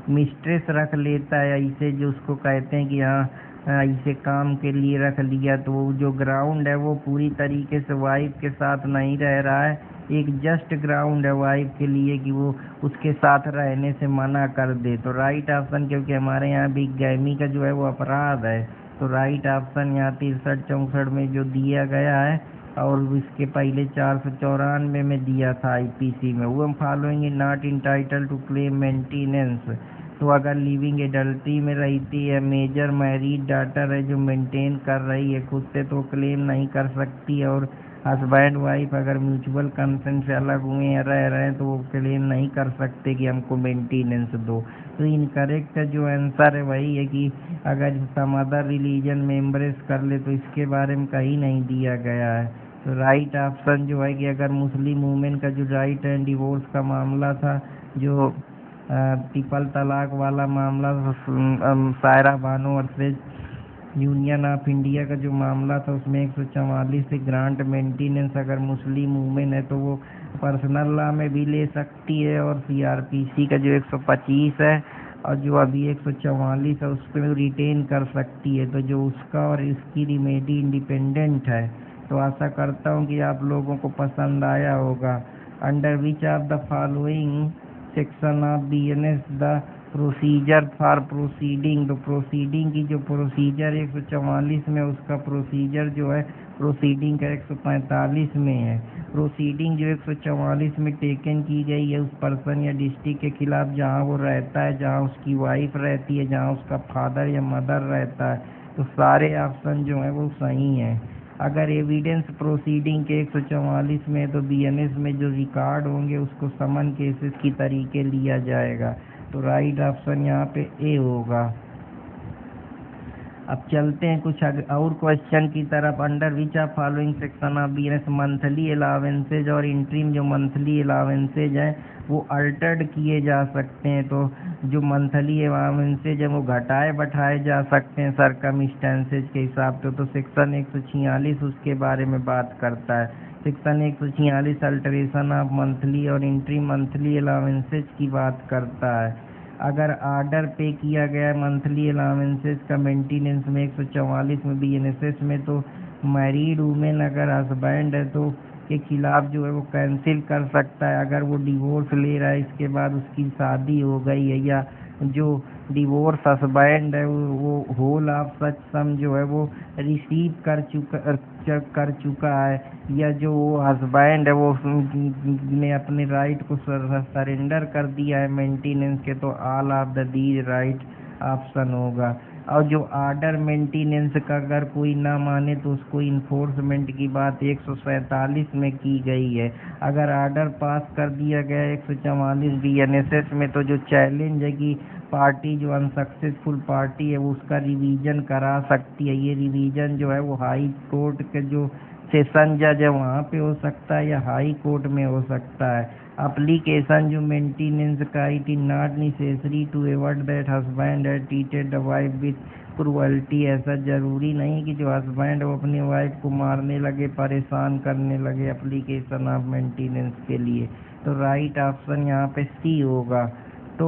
मिस्ट्रेस रख लेता है इसे, जो उसको कहते हैं कि हाँ इसे काम के लिए रख लिया, तो वो जो ग्राउंड है वो पूरी तरीके से वाइफ के साथ नहीं रह रहा है, एक जस्ट ग्राउंड है वाइफ के लिए कि वो उसके साथ रहने से मना कर दे। तो राइट ऑप्शन, क्योंकि हमारे यहाँ बिगैमी का जो है वो अपराध है, तो राइट ऑप्शन यहाँ 63-64 में जो दिया गया है, और इसके पहले 494 में दिया था IPC में, वो हम following not entitle to claim maintenance. तो अगर लिविंग एडल्टी में रहती है, मेजर मैरिड डॉटर है जो मेंटेन कर रही है खुद से, तो क्लेम नहीं कर सकती, और हस्बैंड वाइफ अगर म्यूचुअल कंसेंट से अलग हुए हैं रह रहे हैं तो वो क्लेम नहीं कर सकते कि हमको मेंटेनेंस दो। तो इनकरेक्ट जो आंसर है वही है कि अगर सम अदर रिलीजन में एम्ब्रेस कर ले तो इसके बारे में कहीं नहीं दिया गया है। तो राइट ऑप्शन जो है कि अगर मुस्लिम वुमेन का जो राइट एंड डिवोर्स का मामला था, जो ट्रिपल तलाक वाला मामला, Saira Bano versus union of India का जो मामला था, उसमें 144 से ग्रांट मेंटेनेंस अगर मुस्लिम वुमेन है तो वो पर्सनल लॉ में भी ले सकती है, और CRPC का जो 125 है और जो अभी 144 है उस पर रिटेन कर सकती है। तो जो उसका और इसकी रिमेडी इंडिपेंडेंट है। तो आशा करता हूँ कि आप लोगों को पसंद आया होगा। Under which of the following section of BNS the procedure for proceeding. तो प्रोसीडिंग की जो प्रोसीजर 144 में, उसका प्रोसीजर जो है प्रोसीडिंग का 145 में है। प्रोसीडिंग जो 144 में टेकन की गई है उस पर्सन या डिस्ट्रिक्ट के खिलाफ जहाँ वो रहता है, जहाँ उसकी वाइफ रहती है, जहाँ उसका फादर या मदर रहता है। तो सारे ऑप्शन जो हैं वो सही हैं। अगर एविडेंस प्रोसीडिंग के 144 में, तो BNS में जो रिकॉर्ड होंगे उसको समन केसेस की तरीके लिया जाएगा। तो राइट ऑप्शन यहाँ पे ए होगा। अब चलते हैं कुछ और क्वेश्चन की तरफ। Under which of following section of BNS monthly allowances और इंटरिम जो मंथली अलावेंसेज हैं वो अल्टर्ड किए जा सकते हैं। तो जो मंथली अलावेंसेज है वो घटाए बढ़ाए जा सकते हैं सर्कमस्टेंसेज के हिसाब से। तो सेक्शन 146 उसके बारे में बात करता है। सेक्शन 146 अल्टरेशन ऑफ मंथली और इंटरिम मंथली अलावेंसेज की बात करता है। अगर आर्डर पे किया गया मंथली अलावेंसेज का मेंटेनेंस में 144 में BNSS में, तो मैरिड वुमेन अगर हस्बैंड है तो के खिलाफ जो है वो कैंसिल कर सकता है। अगर वो डिवोर्स ले रहा है इसके बाद उसकी शादी हो गई है, या जो डिवोर्स हस्बैंड है वो होल ऑफ सच सम जो है वो रिसीव कर चुका है, या जो वो हस्बैंड है वो ने अपने राइट को सरेंडर कर दिया है मेंटेनेंस के, तो all of the these right option होगा। और जो आर्डर मेंटेनेंस का अगर कोई ना माने तो उसको इन्फोर्समेंट की बात 147 में की गई है। अगर आर्डर पास कर दिया गया 144 BNSS में, तो जो चैलेंज है कि पार्टी जो अनसक्सेसफुल पार्टी है वो उसका रिवीजन करा सकती है। ये रिवीजन जो है वो हाई कोर्ट के जो सेशन जज है वहाँ पे हो सकता है, या हाई कोर्ट में हो सकता है। application जो maintenance का it is not necessary to avoid that husband had treated the wife with cruelty। ऐसा जरूरी नहीं कि जो हस्बैंड वो अपनी वाइफ को मारने लगे, परेशान करने लगे एप्लीकेशन ऑफ मेंटेनेंस के लिए। तो राइट ऑप्शन यहाँ पे सी होगा। तो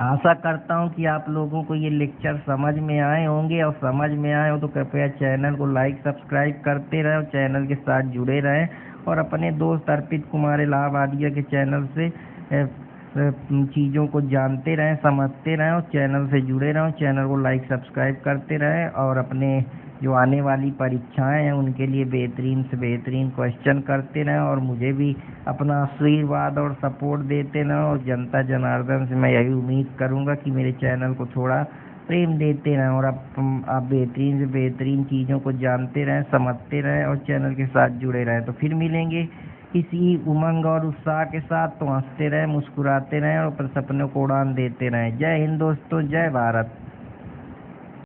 आशा करता हूँ कि आप लोगों को ये लेक्चर समझ में आए होंगे, और समझ में आए हो तो कृपया चैनल को लाइक सब्सक्राइब करते रहें और चैनल के साथ जुड़े रहें, और अपने दोस्त अर्पित कुमार इलाहाबादिया के चैनल से चीज़ों को जानते रहें, समझते रहें, और चैनल से जुड़े रहें। चैनल को लाइक सब्सक्राइब करते रहें, और अपने जो आने वाली परीक्षाएं हैं उनके लिए बेहतरीन से बेहतरीन क्वेश्चन करते रहें, और मुझे भी अपना आशीर्वाद और सपोर्ट देते रहें। और जनता जनार्दन से मैं यही उम्मीद करूंगा कि मेरे चैनल को थोड़ा प्रेम देते रहें, और आप बेहतरीन से बेहतरीन चीज़ों को जानते रहें, समझते रहें, और चैनल के साथ जुड़े रहें। तो फिर मिलेंगे इसी उमंग और उत्साह के साथ। तो हंसते रहें, मुस्कुराते रहें, और अपने सपनों को उड़ान देते रहें। जय हिंद दोस्तों, जय भारत।